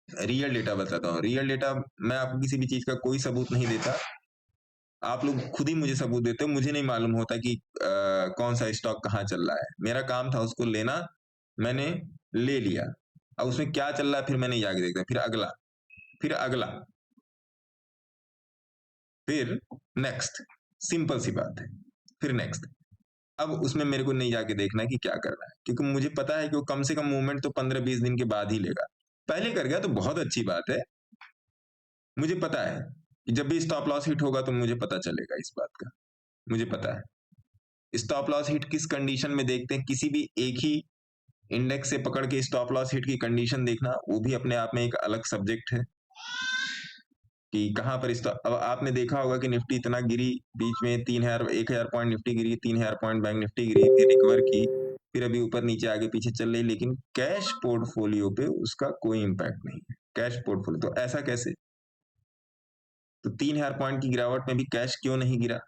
A: रियल डेटा बताता हूँ। रियल डेटा मैं आपको किसी भी चीज का कोई सबूत नहीं देता, आप लोग खुद ही मुझे सबूत देते हो, मुझे नहीं मालूम होता कि कौन सा स्टॉक कहाँ चल रहा है। मेरा काम था उसको लेना, मैंने ले लिया, अब उसमें क्या चल रहा है फिर मैंने जाके देखा, फिर अगला, फिर अगला, फिर नेक्स्ट, सिंपल सी बात है, फिर नेक्स्ट। अब उसमें मेरे को नहीं जाके देखना है कि क्या करना है, क्योंकि मुझे पता है कि वो कम से कम मूवमेंट तो 15-20 दिन के बाद ही लेगा। पहले कर गया तो बहुत अच्छी बात है, मुझे पता है कि जब भी स्टॉप लॉस हिट होगा तो मुझे पता चलेगा इस बात का, मुझे पता है। स्टॉप लॉस हिट किस कंडीशन में देखते हैं, किसी भी एक ही इंडेक्स से पकड़ के स्टॉप लॉस हिट की कंडीशन देखना, वो भी अपने आप में एक अलग सब्जेक्ट है कि कहां पर अब आपने देखा होगा कि निफ्टी इतना गिरी, बीच में 1000 पॉइंट निफ्टी गिरी, 3000 पॉइंट बैंक निफ्टी गिरी, फिर रिकवर की, फिर अभी ऊपर नीचे आगे पीछे चल रही, लेकिन कैश पोर्टफोलियो पे उसका कोई इंपैक्ट नहीं है। कैश पोर्टफोलियो, तो ऐसा कैसे? तो 3000 पॉइंट की गिरावट में भी कैश क्यों नहीं गिरा?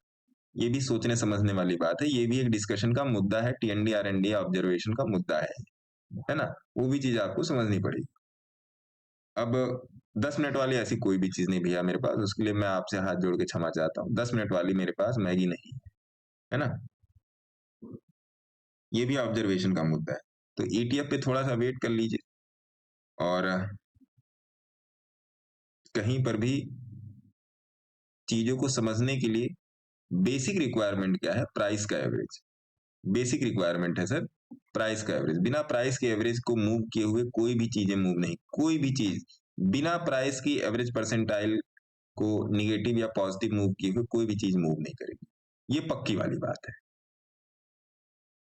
A: ये भी सोचने समझने वाली बात है, ये भी एक डिस्कशन का मुद्दा है, टीएनडी आरएनडी ऑब्जर्वेशन का मुद्दा है ना, वो भी चीज आपको समझनी पड़ेगी। अब 10 मिनट वाली ऐसी कोई भी चीज नहीं भैया मेरे पास, उसके लिए मैं आपसे हाथ जोड़ के क्षमा चाहता हूँ। 10 मिनट वाली मेरे पास मैगी नहीं है ना, ये भी ऑब्जर्वेशन का मुद्दा है। तो ईटीएफ पे थोड़ा सा वेट कर लीजिए, और कहीं पर भी चीजों को समझने के लिए बेसिक रिक्वायरमेंट क्या है? प्राइस का एवरेज बेसिक रिक्वायरमेंट है सर, प्राइस का एवरेज। बिना प्राइस के एवरेज को मूव किए हुए कोई भी चीजें मूव नहीं, कोई भी चीज बिना प्राइस की एवरेज परसेंटाइल को निगेटिव या पॉजिटिव मूव किए हुए कोई भी चीज मूव नहीं करेगी, ये पक्की वाली बात है।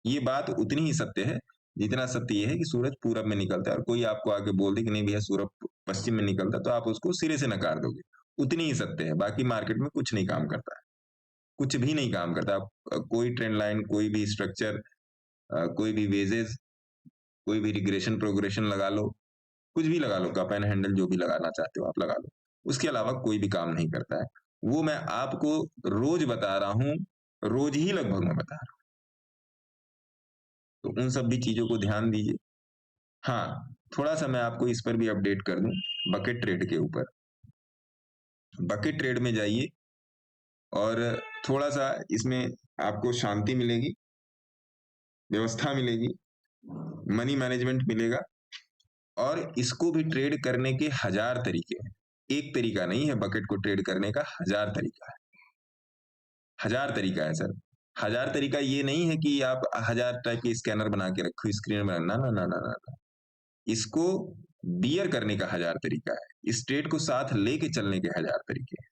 A: ये बात उतनी ही सत्य है जितना सत्य ये है कि सूरज पूरब में निकलता है, और कोई आपको आके बोल दे कि नहीं भैया सूरज पश्चिम में निकलता है, तो आप उसको सिरे से नकार दोगे, उतनी ही सत्य है। बाकी मार्केट में कुछ नहीं काम करता है, कुछ भी नहीं काम करता। आप कोई ट्रेंड लाइन, कोई भी स्ट्रक्चर, कोई भी वेजेस, कोई भी रिग्रेशन प्रोग्रेशन लगा लो, कुछ भी लगा लो, कप एंड हैंडल जो भी लगाना चाहते हो आप लगा लो, उसके अलावा कोई भी काम नहीं करता है। वो मैं आपको रोज बता रहा हूं, रोज ही लगभग मैं बता रहा हूं, तो उन सब भी चीजों को ध्यान दीजिए। हाँ, थोड़ा सा मैं आपको इस पर भी अपडेट कर दूं, बकेट ट्रेड के ऊपर। बकेट ट्रेड में जाइए और थोड़ा सा इसमें आपको शांति मिलेगी, व्यवस्था मिलेगी, मनी मैनेजमेंट मिलेगा, और इसको भी ट्रेड करने के 1000 तरीके हैं। एक तरीका नहीं है बकेट को ट्रेड करने का, 1000 तरीका है। 1000 तरीका है सर। 1000 तरीका ये नहीं है कि आप 1000 टाइप के स्कैनर बना के रखो, स्क्रीन बना, ना ना ना ना ना, इसको बियर करने का 1000 तरीका है, इस ट्रेड को साथ लेके चलने के 1000 तरीके हैं।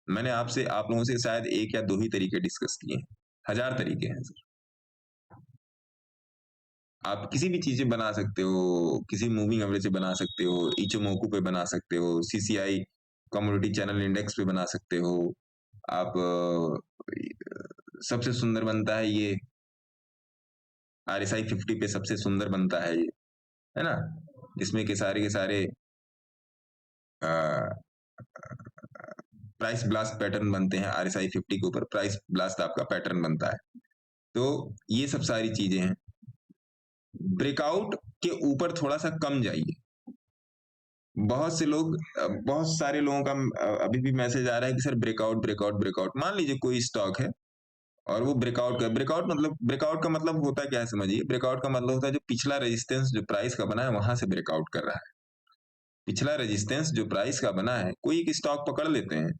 A: मैंने आपसे, आप लोगों से शायद 1 या 2 ही तरीके डिस्कस किए हैं, 1000 तरीके हैं सर। आप किसी भी चीज बना सकते हो, किसी मूविंग एवरेज से बना सकते हो, इचोमोकू पे बना सकते हो, सीसीआई कमोडिटी चैनल इंडेक्स पे बना सकते हो आप। सबसे सुंदर बनता है ये RSI 50 पे, सबसे सुंदर बनता है ये, है ना, जिसमें के सारे प्राइस ब्लास्ट पैटर्न बनते हैं। RSI 50 के ऊपर प्राइस ब्लास्ट आपका पैटर्न बनता है। तो ये सब सारी चीजें हैं। ब्रेकआउट के ऊपर थोड़ा सा कम जाइए। बहुत सारे लोगों का अभी भी मैसेज आ रहा है कि सर ब्रेकआउट ब्रेकआउट ब्रेकआउट। मान लीजिए कोई स्टॉक है और वो ब्रेकआउट का मतलब होता है क्या है समझिए। ब्रेकआउट का मतलब होता है जो पिछला रेजिस्टेंस जो प्राइस का बना है वहां से ब्रेकआउट कर रहा है। पिछला रेजिस्टेंस जो प्राइस का बना है, कोई एक स्टॉक पकड़ लेते हैं,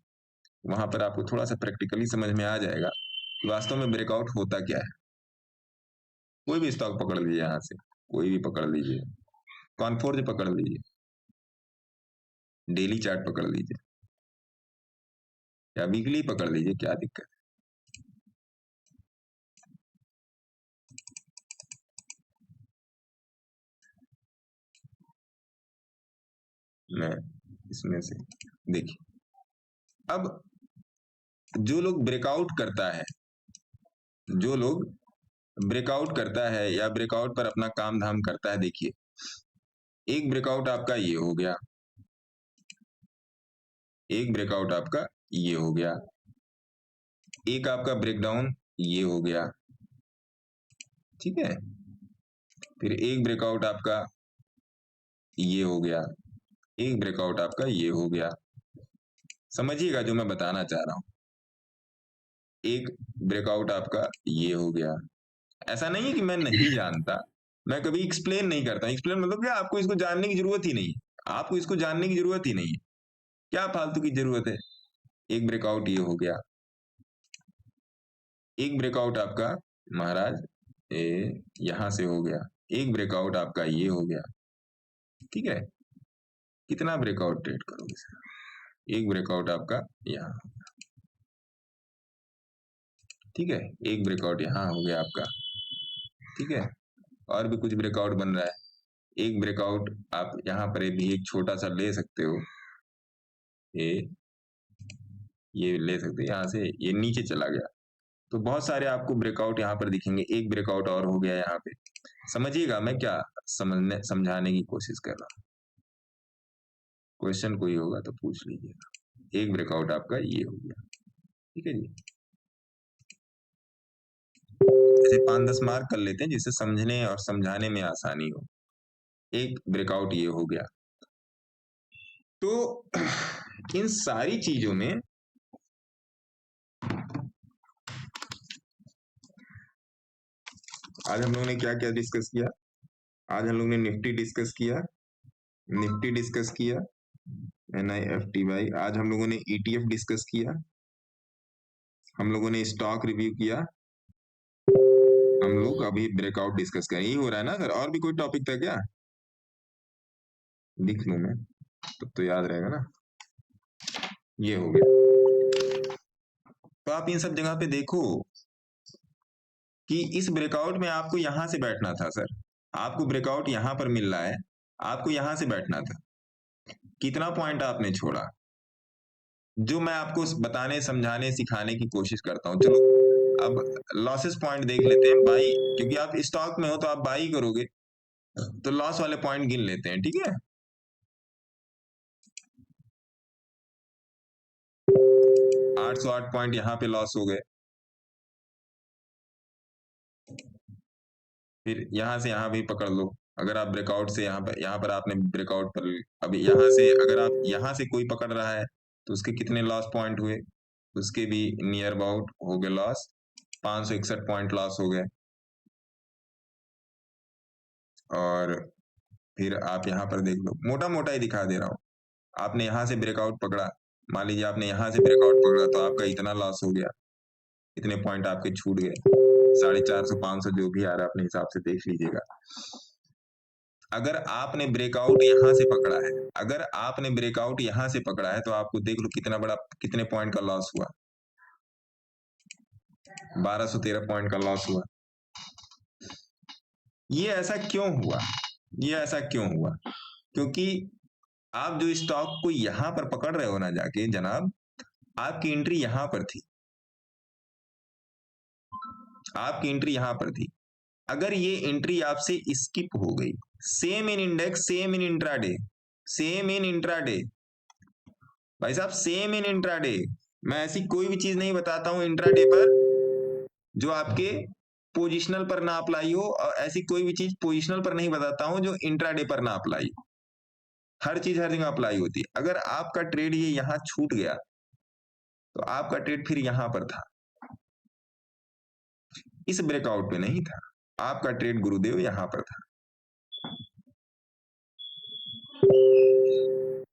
A: वहां पर आपको थोड़ा सा प्रैक्टिकली समझ में आ जाएगा कि वास्तव में ब्रेकआउट होता क्या है। कोई भी स्टॉक पकड़ लीजिए, यहां से कोई भी पकड़ लीजिए, कॉनफोर्ज पकड़ लीजिए, डेली चार्ट पकड़ लीजिए या वीकली पकड़ लीजिए, क्या दिक्कत है। मैं इसमें से देखिए, अब जो लोग ब्रेकआउट करता है या ब्रेकआउट पर अपना काम धाम करता है, देखिए एक ब्रेकआउट आपका ये हो गया, एक ब्रेकआउट आपका ये हो गया, एक आपका ब्रेकडाउन ये हो गया, ठीक है, फिर एक ब्रेकआउट आपका ये हो गया, एक ब्रेकआउट आपका ये हो गया। समझिएगा जो मैं बताना चाह रहा हूं। एक ब्रेकआउट आपका ये हो गया। ऐसा नहीं है कि मैं नहीं जानता, मैं कभी एक्सप्लेन नहीं करता। एक्सप्लेन मतलब क्या, आपको इसको जानने की जरूरत ही नहीं है, आपको इसको जानने की जरूरत ही नहीं है, क्या फालतू की जरूरत है। एक ब्रेकआउट ये हो गया, एक ब्रेकआउट आपका महाराज यहां से हो गया, एक ब्रेकआउट आपका ये हो गया, ठीक है। कितना ब्रेकआउट ट्रेड करोगे सर? एक ब्रेकआउट आपका यहाँ, ठीक है, एक ब्रेकआउट यहाँ हो गया आपका, ठीक है, और भी कुछ ब्रेकआउट बन रहा है। एक ब्रेकआउट आप यहाँ पर भी एक छोटा सा ले सकते हो, ये ले सकते हो, यहाँ से ये नीचे चला गया, तो बहुत सारे आपको ब्रेकआउट यहाँ पर दिखेंगे। एक ब्रेकआउट और हो गया यहाँ पे, समझिएगा मैं क्या समझाने की कोशिश कर रहा हूँ। क्वेश्चन कोई होगा तो पूछ लीजिएगा। एक ब्रेकआउट आपका ये हो गया, ठीक है जी। ऐसे 5-10 मार्क कर लेते हैं जिससे समझने और समझाने में आसानी हो। एक ब्रेकआउट ये हो गया। तो इन सारी चीजों में आज हम लोगों ने क्या क्या डिस्कस किया? आज हम लोग ने निफ्टी डिस्कस किया, NIFTY। आज हम लोगों ने ETF डिस्कस किया, हम लोगों ने स्टॉक रिव्यू किया, हम लोग अभी ब्रेकआउट डिस्कस करें। यही हो रहा है ना सर? और भी कोई टॉपिक था क्या? लिख लूं मैं तो याद रहेगा ना। ये हो गया। तो आप इन सब जगह पे देखो कि इस ब्रेकआउट में आपको यहां से बैठना था सर, आपको ब्रेकआउट यहां पर मिल रहा है, आपको यहां से बैठना था। कितना पॉइंट आपने छोड़ा? जो मैं आपको बताने, समझाने, सिखाने की कोशिश करता हूं। चलो अब लॉसेस पॉइंट देख लेते हैं। बाई, क्योंकि आप स्टॉक में हो तो आप बाई करोगे, तो लॉस वाले पॉइंट गिन लेते हैं, ठीक है। 808 पॉइंट यहाँ पे लॉस हो गए। फिर यहां से यहां भी पकड़ लो। अगर आप ब्रेकआउट से यहाँ पर आपने ब्रेकआउट पर, अभी यहां से अगर आप यहां से कोई पकड़ रहा है तो उसके कितने लॉस पॉइंट हुए? उसके भी नियर अबाउट हो गए लॉस, 561 पॉइंट लॉस हो गए। और फिर आप यहाँ पर देख लो, मोटा मोटा ही दिखा दे रहा हूं। आपने यहां से ब्रेकआउट पकड़ा, मान लीजिए आपने यहां से ब्रेकआउट पकड़ा तो आपका इतना लॉस हो गया, इतने पॉइंट आपके छूट गए। 450 500 जो भी आ रहा है अपने हिसाब से देख लीजिएगा। अगर आपने ब्रेकआउट यहां से पकड़ा है, अगर आपने ब्रेकआउट यहां से पकड़ा है तो आपको देख लो कितना बड़ा, कितने पॉइंट का लॉस हुआ। 1213 पॉइंट का लॉस हुआ। ये ऐसा क्यों हुआ? ये ऐसा क्यों हुआ? क्योंकि आप जो स्टॉक को यहां पर पकड़ रहे हो ना जाके जनाब, आपकी एंट्री यहां पर थी, आपकी एंट्री यहां पर थी। अगर ये एंट्री आपसे स्किप हो गई, same in index, same in intraday, same in intraday, भाई साहब सेम इन इंट्राडे, मैं ऐसी कोई भी चीज नहीं बताता हूं इंट्राडे पर जो आपके पोजिशनल पर ना अप्लाई हो, और ऐसी कोई भी चीज पोजिशनल पर नहीं बताता हूं जो इंट्राडे पर ना अप्लाई हो। हर चीज हर जगह अप्लाई होती है। अगर आपका ट्रेड ये यहां छूट गया तो आपका ट्रेड फिर यहां पर था, इस ब्रेकआउट पे नहीं था। आपका ट्रेड गुरुदेव यहां पर था।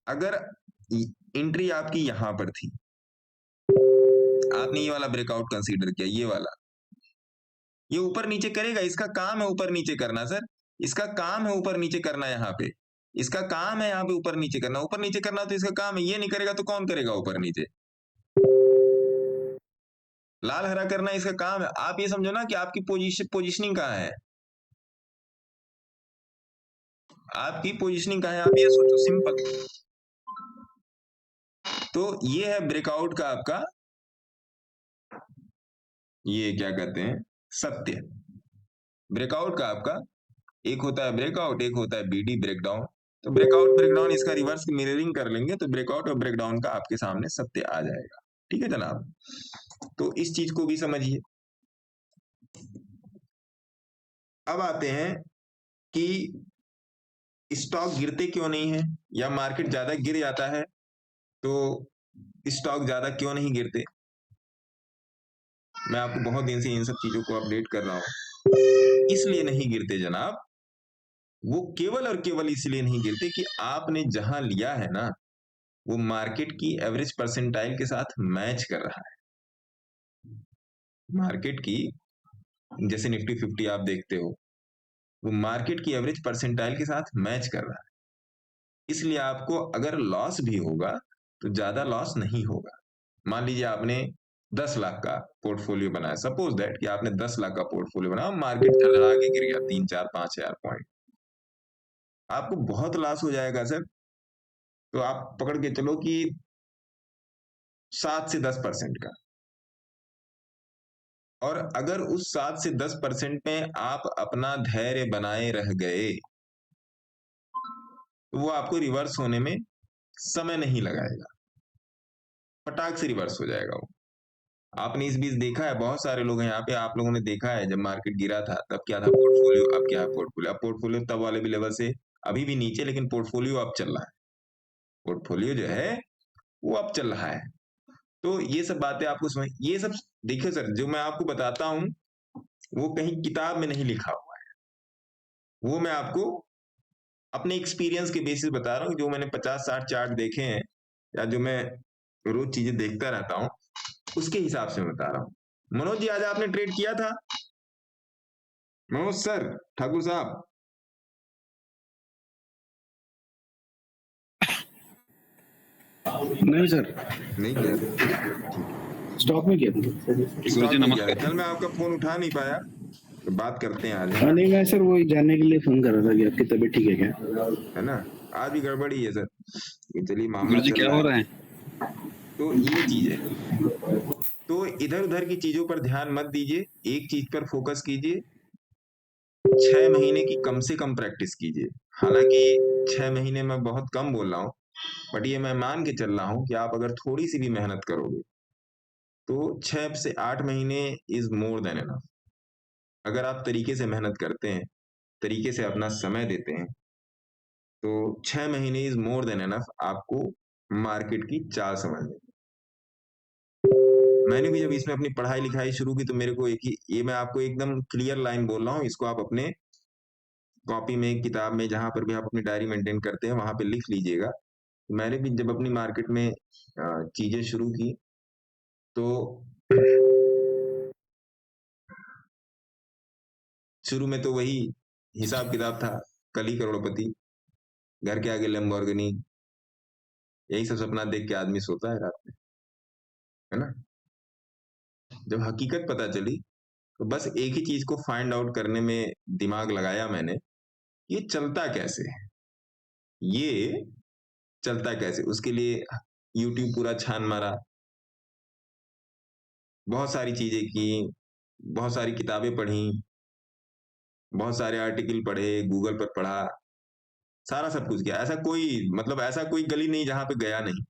A: अगर एंट्री आपकी यहां पर थी, आपने ये वाला ब्रेकआउट कंसीडर किया, ये वाला, ये ऊपर नीचे करेगा, इसका काम है ऊपर नीचे करना सर, इसका काम है ऊपर नीचे करना। यहाँ पे इसका काम है यहाँ पे ऊपर नीचे करना, ऊपर नीचे करना तो इसका काम है। ये नहीं करेगा तो कौन करेगा ऊपर नीचे? लाल हरा करना इसका काम है। आप ये समझो ना कि आपकी पोजीशनिंग कहाँ है, आपकी पोजीशनिंग कहाँ है, आप ये सोचो, सिंपल। तो ये है ब्रेकआउट का आपका, ये क्या कहते हैं, सत्य। ब्रेकआउट का आपका एक होता है ब्रेकआउट, एक होता है बीडी ब्रेकडाउन। तो ब्रेकआउट ब्रेकडाउन इसका रिवर्स मिररिंग कर लेंगे तो ब्रेकआउट और ब्रेकडाउन का आपके सामने सत्य आ जाएगा। ठीक है जनाब, तो इस चीज को भी समझिए। अब आते हैं कि स्टॉक गिरते क्यों नहीं है, या मार्केट ज्यादा गिर जाता है तो स्टॉक ज्यादा क्यों नहीं गिरते। मैं आपको बहुत दिन से इन सब चीजों को अपडेट कर रहा हूं। इसलिए नहीं गिरते जनाब, वो केवल और केवल इसलिए नहीं गिरते कि आपने जहां लिया है ना, वो मार्केट की एवरेज परसेंटाइल के साथ मैच कर रहा है। मार्केट की, जैसे निफ्टी 50 आप देखते हो, वो मार्केट की एवरेज परसेंटाइल के साथ मैच कर रहा है। इसलिए आपको अगर लॉस भी होगा तो ज्यादा लॉस नहीं होगा। मान लीजिए आपने 10 लाख का पोर्टफोलियो बनाया, सपोज दैट कि आपने 10 लाख का पोर्टफोलियो बनाया, मार्केट धड़धड़ा के गिर गया 3, 4, 5,000 पॉइंट, आपको बहुत लॉस हो जाएगा सर। तो आप पकड़ के चलो कि 7 से 10% का, और अगर उस 7 से 10% में आप अपना धैर्य बनाए रह गए तो वो आपको रिवर्स होने में समय नहीं लगाएगा, फटाक से रिवर्स हो जाएगा वो। आपने इस बीच देखा है, बहुत सारे लोग हैं यहाँ पे, आप लोगों ने देखा है जब मार्केट गिरा था तब क्या था पोर्टफोलियो, अब क्या है पोर्टफोलियो। अब पोर्टफोलियो तब वाले भी लेवल से अभी भी नीचे, लेकिन पोर्टफोलियो अब चल रहा है, पोर्टफोलियो जो है वो अब चल रहा है। तो ये सब बातें आपको समझ, ये सब देखिए सर, जो मैं आपको बताता हूं वो कहीं किताब में नहीं लिखा हुआ है, वो मैं आपको अपने एक्सपीरियंस के बेसिस बता रहा हूँ, जो मैंने 50-60 चार्ट देखे हैं या जो मैं रोज चीजें देखता रहता हूँ उसके हिसाब से मैं बता रहा हूँ। मनोज जी, आज आपने ट्रेड किया था? मनोज सर, ठाकुर साहब,
K: नहीं सर,
A: नहीं किया,
K: स्टॉक में किया था।
A: स्टॉक में किया। कल मैं आपका फोन उठा नहीं पाया, तो बात करते हैं आज।
K: हाँ नहीं, मैं सर वो जानने के लिए फोन कर रहा था कि आपकी तबीयत ठीक है क्या,
A: है ना? आज भी गड़बड़ी है सर, चलिए मामला
K: गुरुजी क्या हो रहा है।
A: तो ये चीज है, तो इधर उधर की चीजों पर ध्यान मत दीजिए, एक चीज पर फोकस कीजिए, 6 महीने की कम से कम प्रैक्टिस कीजिए। हालांकि 6 महीने में बहुत कम बोल रहा हूँ, बट ये मैं मान के चल रहा हूँ कि आप अगर थोड़ी सी भी मेहनत करोगे तो 6 से 8 महीने इज मोर देन एनफ। अगर आप तरीके से मेहनत करते हैं, तरीके से अपना समय देते हैं, तो 6 महीने इज मोर देन एनफ आपको मार्केट की चाल समझने। मैंने भी जब इसमें अपनी पढ़ाई लिखाई शुरू की तो मेरे को एक ही, ये मैं आपको एकदम क्लियर लाइन बोल रहा हूँ, इसको आप अपने कॉपी में, किताब में, जहां पर भी आप अपनी डायरी मेंटेन करते हैं वहां पे लिख लीजिएगा। मैंने भी जब अपनी मार्केट में चीजें शुरू की तो शुरू में तो वही हिसाब किताब था, कल ही करोड़पति, घर के आगे लैम्बोर्गिनी, यही सब सपना देख के आदमी सोता है रात में, है ना? जब हकीकत पता चली तो बस एक ही चीज को फाइंड आउट करने में दिमाग लगाया मैंने, ये चलता कैसे है, ये चलता कैसे। उसके लिए यूट्यूब पूरा छान मारा, बहुत सारी चीजें की, बहुत सारी किताबें पढ़ी, बहुत सारे आर्टिकल पढ़े, गूगल पर पढ़ा, सारा सब कुछ किया। ऐसा कोई, मतलब ऐसा कोई गली नहीं जहां पे गया नहीं।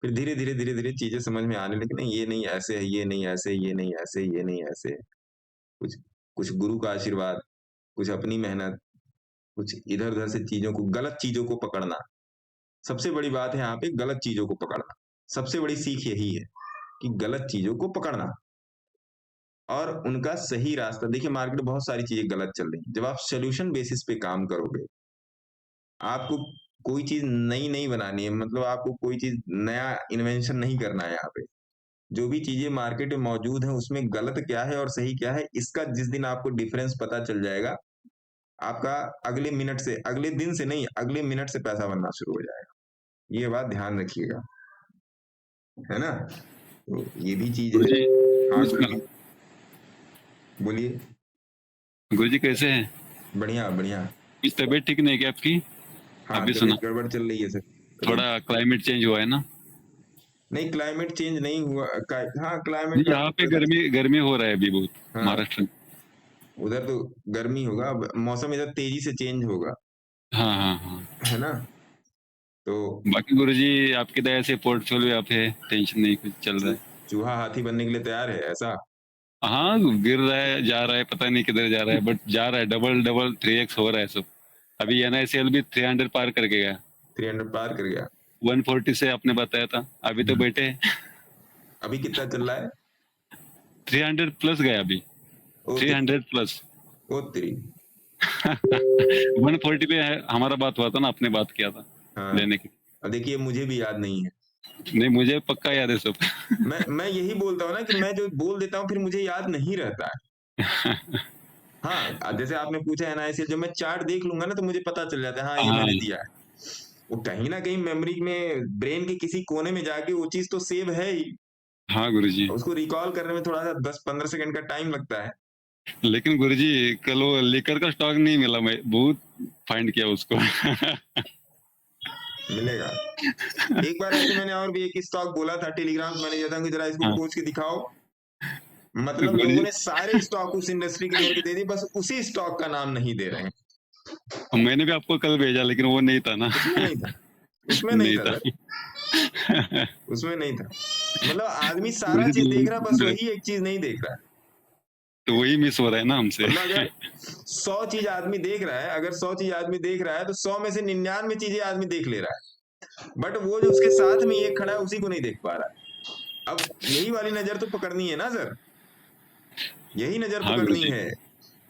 A: फिर धीरे धीरे चीजें समझ में आने लगी, नहीं ये नहीं ऐसे है, ये नहीं ऐसे, ये नहीं ऐसे, ये नहीं ऐसे। कुछ कुछ गुरु का आशीर्वाद, कुछ अपनी मेहनत, कुछ इधर उधर से चीजों को, गलत चीजों को पकड़ना। सबसे बड़ी बात है यहाँ पे गलत चीजों को पकड़ना। सबसे बड़ी सीख यही है कि गलत चीजों को पकड़ना और उनका सही रास्ता। देखिए मार्केट में बहुत सारी चीजें गलत चल रही हैं, जब आप सोल्यूशन बेसिस पे काम करोगे, आपको कोई चीज नई नहीं बनानी है, मतलब आपको कोई चीज नया इन्वेंशन नहीं करना है। यहाँ पे जो भी चीजें मार्केट में मौजूद है उसमें गलत क्या है और सही क्या है, इसका जिस दिन आपको डिफरेंस पता चल जाएगा, आपका अगले मिनट से, अगले दिन से नहीं, अगले मिनट से पैसा बनना शुरू हो जाएगा। ये बात ध्यान रखिएगा, है ना? तो ये भी चीज है। हाँ बोलिए।
K: गुरुजी कैसे हैं?
A: बढ़िया बढ़िया।
K: इस तबीयत ठीक नहीं है क्या आपकी?
A: हाँ,
K: अभी सुना
A: गड़बड़ चल रही है सर,
K: थोड़ा क्लाइमेट चेंज हुआ है ना?
A: नहीं क्लाइमेट चेंज नहीं हुआ। हाँ क्लाइमेट,
K: यहाँ पे गर्मी हो रहा है अभी बहुत। हाँ, महाराष्ट्र में।
A: उधर तो गर्मी होगा, मौसम इधर तेजी से चेंज होगा।
K: हाँ हाँ हाँ,
A: है ना? तो
K: बाकी गुरुजी आपकी दया से पोर्टफोलियो आप है, टेंशन नहीं, कुछ चल रहा है।
A: चूहा हाथी बनने के लिए तैयार है ऐसा?
K: हाँ, गिर रहा है, जा रहा है, पता नहीं किधर जा रहा है, बट जा रहा है, डबल 3x हो रहा है सब। अभी NICL भी 300 पार कर गया।
A: 300 पार कर गया।
K: 140 से आपने बताया था, अभी तो बैठे।
A: अभी कितना चल रहा है?
K: 300 प्लस गया अभी। 300 प्लस।
A: ओ तेरी।
K: 140 पे हमारा बात हुआ था ना, आपने बात किया था। हाँ, लेने की।
A: अब देखिए मुझे भी याद नहीं है।
K: नहीं, मुझे पक्का याद है सब।
A: मैं यही बोलता हूँ ना कि मैं जो बोल देता हूँ फिर मुझे याद नहीं रहता है। हाँ, जैसे आपने पूछा NICL, जब मैं चार्ट देख लूंगा ना तो मुझे पता चल जाता है, हाँ ये मैंने दिया है। वो कहीं ना कहीं मेमोरी में, ब्रेन के किसी कोने में जाके वो चीज तो सेव है ही,
K: हाँ गुरुजी।
A: उसको रिकॉल करने में थोड़ा सा 10-15 सेकंड का टाइम लगता है।
K: लेकिन गुरुजी कल वो लिकर का स्टॉक नहीं मिला, मैं बहुत फाइंड किया उसको।
A: मिलेगा। एक बार ऐसे मैंने और भी एक स्टॉक बोला था, टेलीग्राम मैंने दिया था कि जरा इसको खोज के दिखाओ। मतलब लोगों ने सारे स्टॉक उस इंडस्ट्री के लेकर के दे दिए, बस उसी स्टॉक का नाम नहीं दे रहे हैं।
K: मैंने भी आपको कल भेजा, लेकिन वो नहीं था ना।
A: उसमें नहीं था उसमें नहीं था। मतलब आदमी सारा चीज देख रहा है, बस वही एक चीज नहीं देख रहा है,
K: तो वही मिस हो रहा है ना हमसे।
A: अगर 100 चीज आदमी देख रहा है, अगर 100 चीज आदमी देख रहा है तो 100 में से 99 चीजें आदमी देख ले रहा है, बट वो जो उसके साथ में एक खड़ा है उसी को नहीं देख पा रहा है। अब यही वाली नजर तो पकड़नी है ना सर, यही नजर पकड़नी है।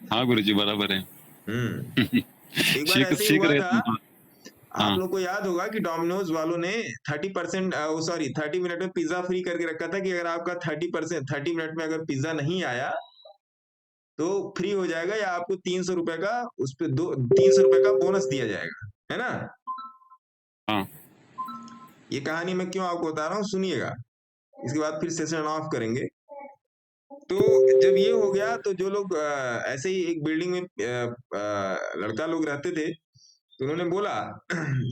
K: हाँ गुरुजी बराबर है।
A: एक बार ऐसे ही हुआ था, आप लोग को याद होगा कि डोमिनोज वालों ने 30 मिनट में पिज्जा फ्री करके रखा था कि अगर आपका 30 मिनट में अगर पिज्जा नहीं आया तो फ्री हो जाएगा, या आपको 300 रुपए का उस पे 300 रुपए का बोनस दिया जाएगा, है ना।
K: हाँ।
A: ये कहानी मैं क्यों आपको बता रहा हूँ, सुनिएगा, इसके बाद फिर सेशन ऑफ करेंगे। तो जब ये हो गया तो जो लोग ऐसे ही एक बिल्डिंग में लड़का लोग रहते थे, तो उन्होंने बोला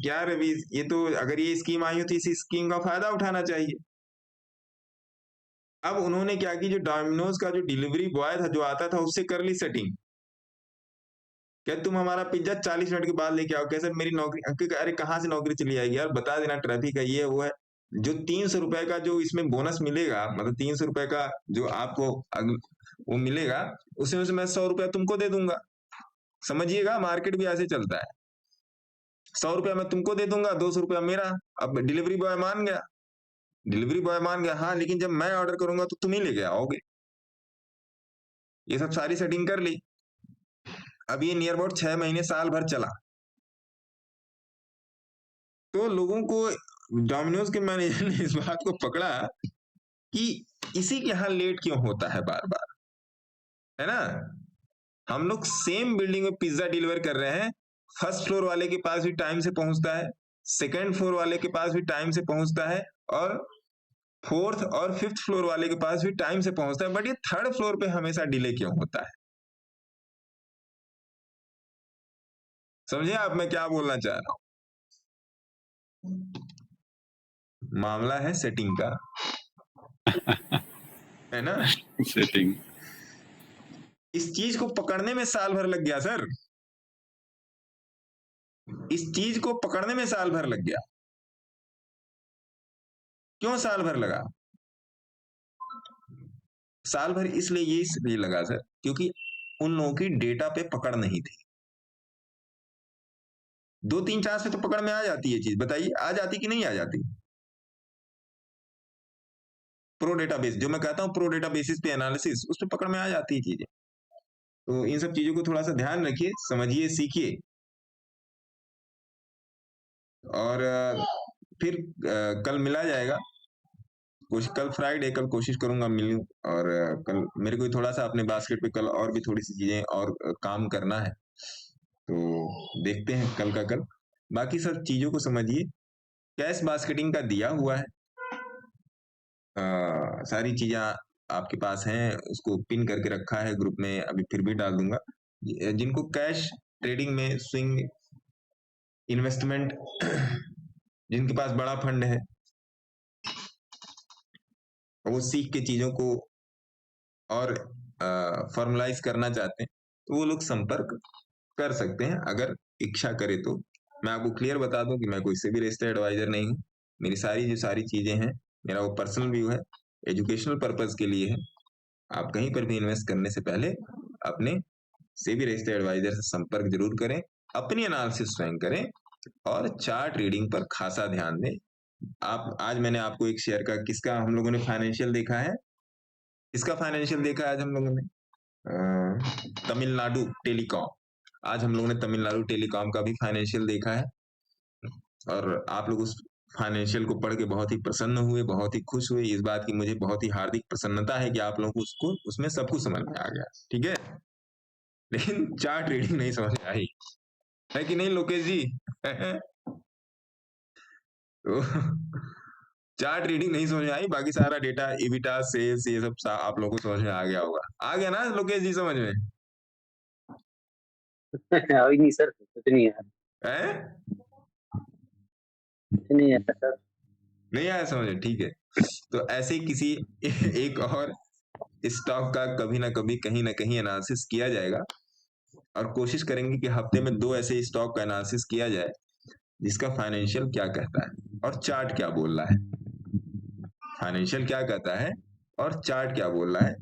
A: यार अभी ये तो अगर ये स्कीम आई हो तो इस स्कीम का फायदा उठाना चाहिए। अब उन्होंने क्या की, जो डोमिनोज का जो डिलीवरी बॉय था जो आता था उससे कर ली सेटिंग, क्या तुम हमारा पिज्जा 40 मिनट के बाद लेके आओ। कैसे मेरी नौकरी, अरे कहाँ से नौकरी चली जाएगी यार, बता देना ट्रैफिक है ये वो है। जो 300 रुपए का जो इसमें बोनस मिलेगा, मतलब 300 रुपए का जो आपको वो मिलेगा, उसमें से मैं 100 रुपया तुमको दे दूंगा। समझिएगा, मार्केट भी ऐसे चलता है, 100 रुपया मैं तुमको दे दूंगा, 200 रुपया मेरा। अब डिलीवरी बॉय मान गया, हाँ लेकिन जब मैं ऑर्डर करूंगा तो तुम ही लेके आओगे। ये सब सारी सेटिंग कर ली। अब ये नियर अबाउट 6 महीने साल भर चला। तो लोगों को, डोमिनोज के मैनेजर ने इस बात को पकड़ा कि इसी के यहाँ लेट क्यों होता है बार बार, है ना। हम लोग सेम बिल्डिंग में पिज्जा डिलीवर कर रहे हैं, फर्स्ट फ्लोर वाले के पास भी टाइम से पहुंचता है, सेकंड फ्लोर वाले के पास भी टाइम से पहुंचता है, और 4th और 5th फ्लोर वाले के पास भी टाइम से पहुंचता है, बट ये 3rd फ्लोर पे हमेशा डिले क्यों होता है। समझे आप मैं क्या बोलना चाह रहा हूं। मामला है सेटिंग का, है ना।
K: सेटिंग,
A: इस चीज को पकड़ने में साल भर लग गया सर, इस चीज को पकड़ने में साल भर लग गया। क्यों साल भर लगा? साल भर इसलिए लगा सर, क्योंकि उन लोगों की डेटा पे पकड़ नहीं थी। 2-3-4 से तो पकड़ में आ जाती है चीज, बताइए आ जाती कि नहीं आ जाती। प्रो डेटाबेस, जो मैं कहता हूं प्रो डेटाबेसिस पे एनालिसिस, उस पे पकड़ में आ जाती है चीजें। तो इन सब चीजों को थोड़ा सा ध्यान रखिए, समझिए, सीखिए, और फिर कल मिला जाएगा। कल फ्राइडे, कल कोशिश करूंगा मिलूं, और कल मेरे को थोड़ा सा अपने बास्केट पे कल और भी थोड़ी सी चीजें और काम करना है, तो देखते हैं कल का कल। बाकी सब चीजों को समझिए, कैश बास्केटिंग का दिया हुआ है, सारी चीजें आपके पास हैं, उसको पिन करके रखा है ग्रुप में, अभी फिर भी डाल दूंगा। जिनको कैश ट्रेडिंग में, स्विंग इन्वेस्टमेंट, जिनके पास बड़ा फंड है, वो सीख के चीजों को और फॉर्मलाइज करना चाहते हैं, तो वो लोग संपर्क कर सकते हैं अगर इच्छा करे तो। मैं आपको क्लियर बता दूं कि मैं कोई से भी रजिस्टर्ड एडवाइजर नहीं हूं। मेरी सारी चीजें हैं, मेरा वो पर्सनल व्यू है, एजुकेशनल पर्पज के लिए है। आप कहीं पर भी इन्वेस्ट करने से पहले अपने से भी रजिस्टर्ड एडवाइजर से संपर्क जरूर करें, अपनी एनालिसिस स्वयं करें, और चार्ट रीडिंग पर खासा ध्यान दें। आज मैंने आपको एक शेयर का, किसका हम लोगों ने फाइनेंशियल देखा है, इसका फाइनेंशियल देखा है आज हम लोगों ने, तमिलनाडु टेलीकॉम। आज हम लोगों ने तमिलनाडु टेलीकॉम का भी फाइनेंशियल देखा है, और आप लोग उस फाइनेंशियल को पढ़ के बहुत ही प्रसन्न हुए, बहुत ही खुश हुए। इस बात की मुझे बहुत ही हार्दिक प्रसन्नता है कि आप लोगों को उसमें सब कुछ समझ में आ गया, ठीक है। लेकिन चार्ट रीडिंग नहीं समझ में आई, है कि नहीं लोकेश जी। तो चार्ट रीडिंग नहीं समझ में आई, बाकी सारा डेटा इबिटा सेल्स ये सब आप लोगों को समझ में आ गया होगा। आ गया ना लोकेश जी समझ में?
H: अभी नहीं सर, कुछ नहीं है, कुछ नहीं है सर।
A: नहीं आया समझ में? ठीक है, तो ऐसे ही किसी एक और स्टॉक का कभी ना कभी कहीं ना कहीं एनालिसिस किया जाएगा, और कोशिश करेंगे कि हफ्ते में 2 ऐसे स्टॉक का एनालिसिस किया जाए जिसका फाइनेंशियल क्या कहता है और चार्ट क्या बोल रहा है। फाइनेंशियल क्या कहता है और चार्ट क्या बोल रहा है,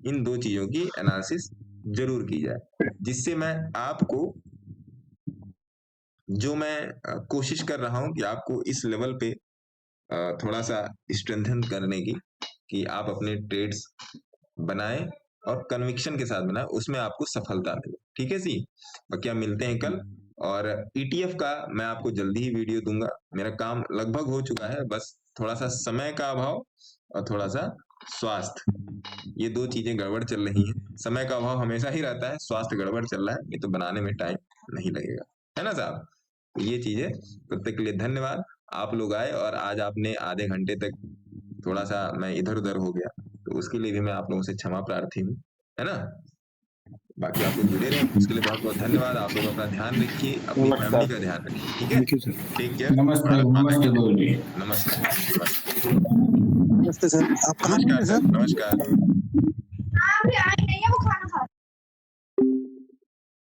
A: इन 2 चीजों की एनालिसिस जरूर की जाए, जिससे मैं आपको, जो मैं कोशिश कर रहा हूं कि आपको इस लेवल पे थोड़ा सा स्ट्रेंथन करने की, कि आप अपने ट्रेड्स बनाएं और कन्विक्शन के साथ बनाएं, उसमें आपको सफलता मिले। ठीक है जी, बाकी हम मिलते हैं कल, और ETF का मैं आपको जल्दी ही वीडियो दूंगा। मेरा काम लगभग हो चुका है, बस थोड़ा सा समय का अभाव और थोड़ा सा स्वास्थ्य, ये 2 चीजें गड़बड़ चल रही हैं। समय का अभाव हमेशा ही रहता है, स्वास्थ्य गड़बड़ चल रहा है, ये तो बनाने में टाइम नहीं लगेगा, है ना साहब? तो ये चीजें, तब तक के लिए धन्यवाद। आप लोग आए और आज आपने आधे घंटे तक थोड़ा सा मैं इधर उधर हो गया, तो उसके लिए भी मैं आप लोगों से क्षमा प्रार्थी हूँ, है ना? बाकी आप लोग जुड़े रहे, उसके लिए बहुत बहुत धन्यवाद। आप लोग अपना ध्यान रखिए, अपनी फैमिली का ध्यान रखिए, ठीक है? ठीक है,
G: नमस्ते गुरुजी।
A: नमस्ते
N: नमस्ते सर, आप कहाँ
A: नमस्कार सर, नमस्कार।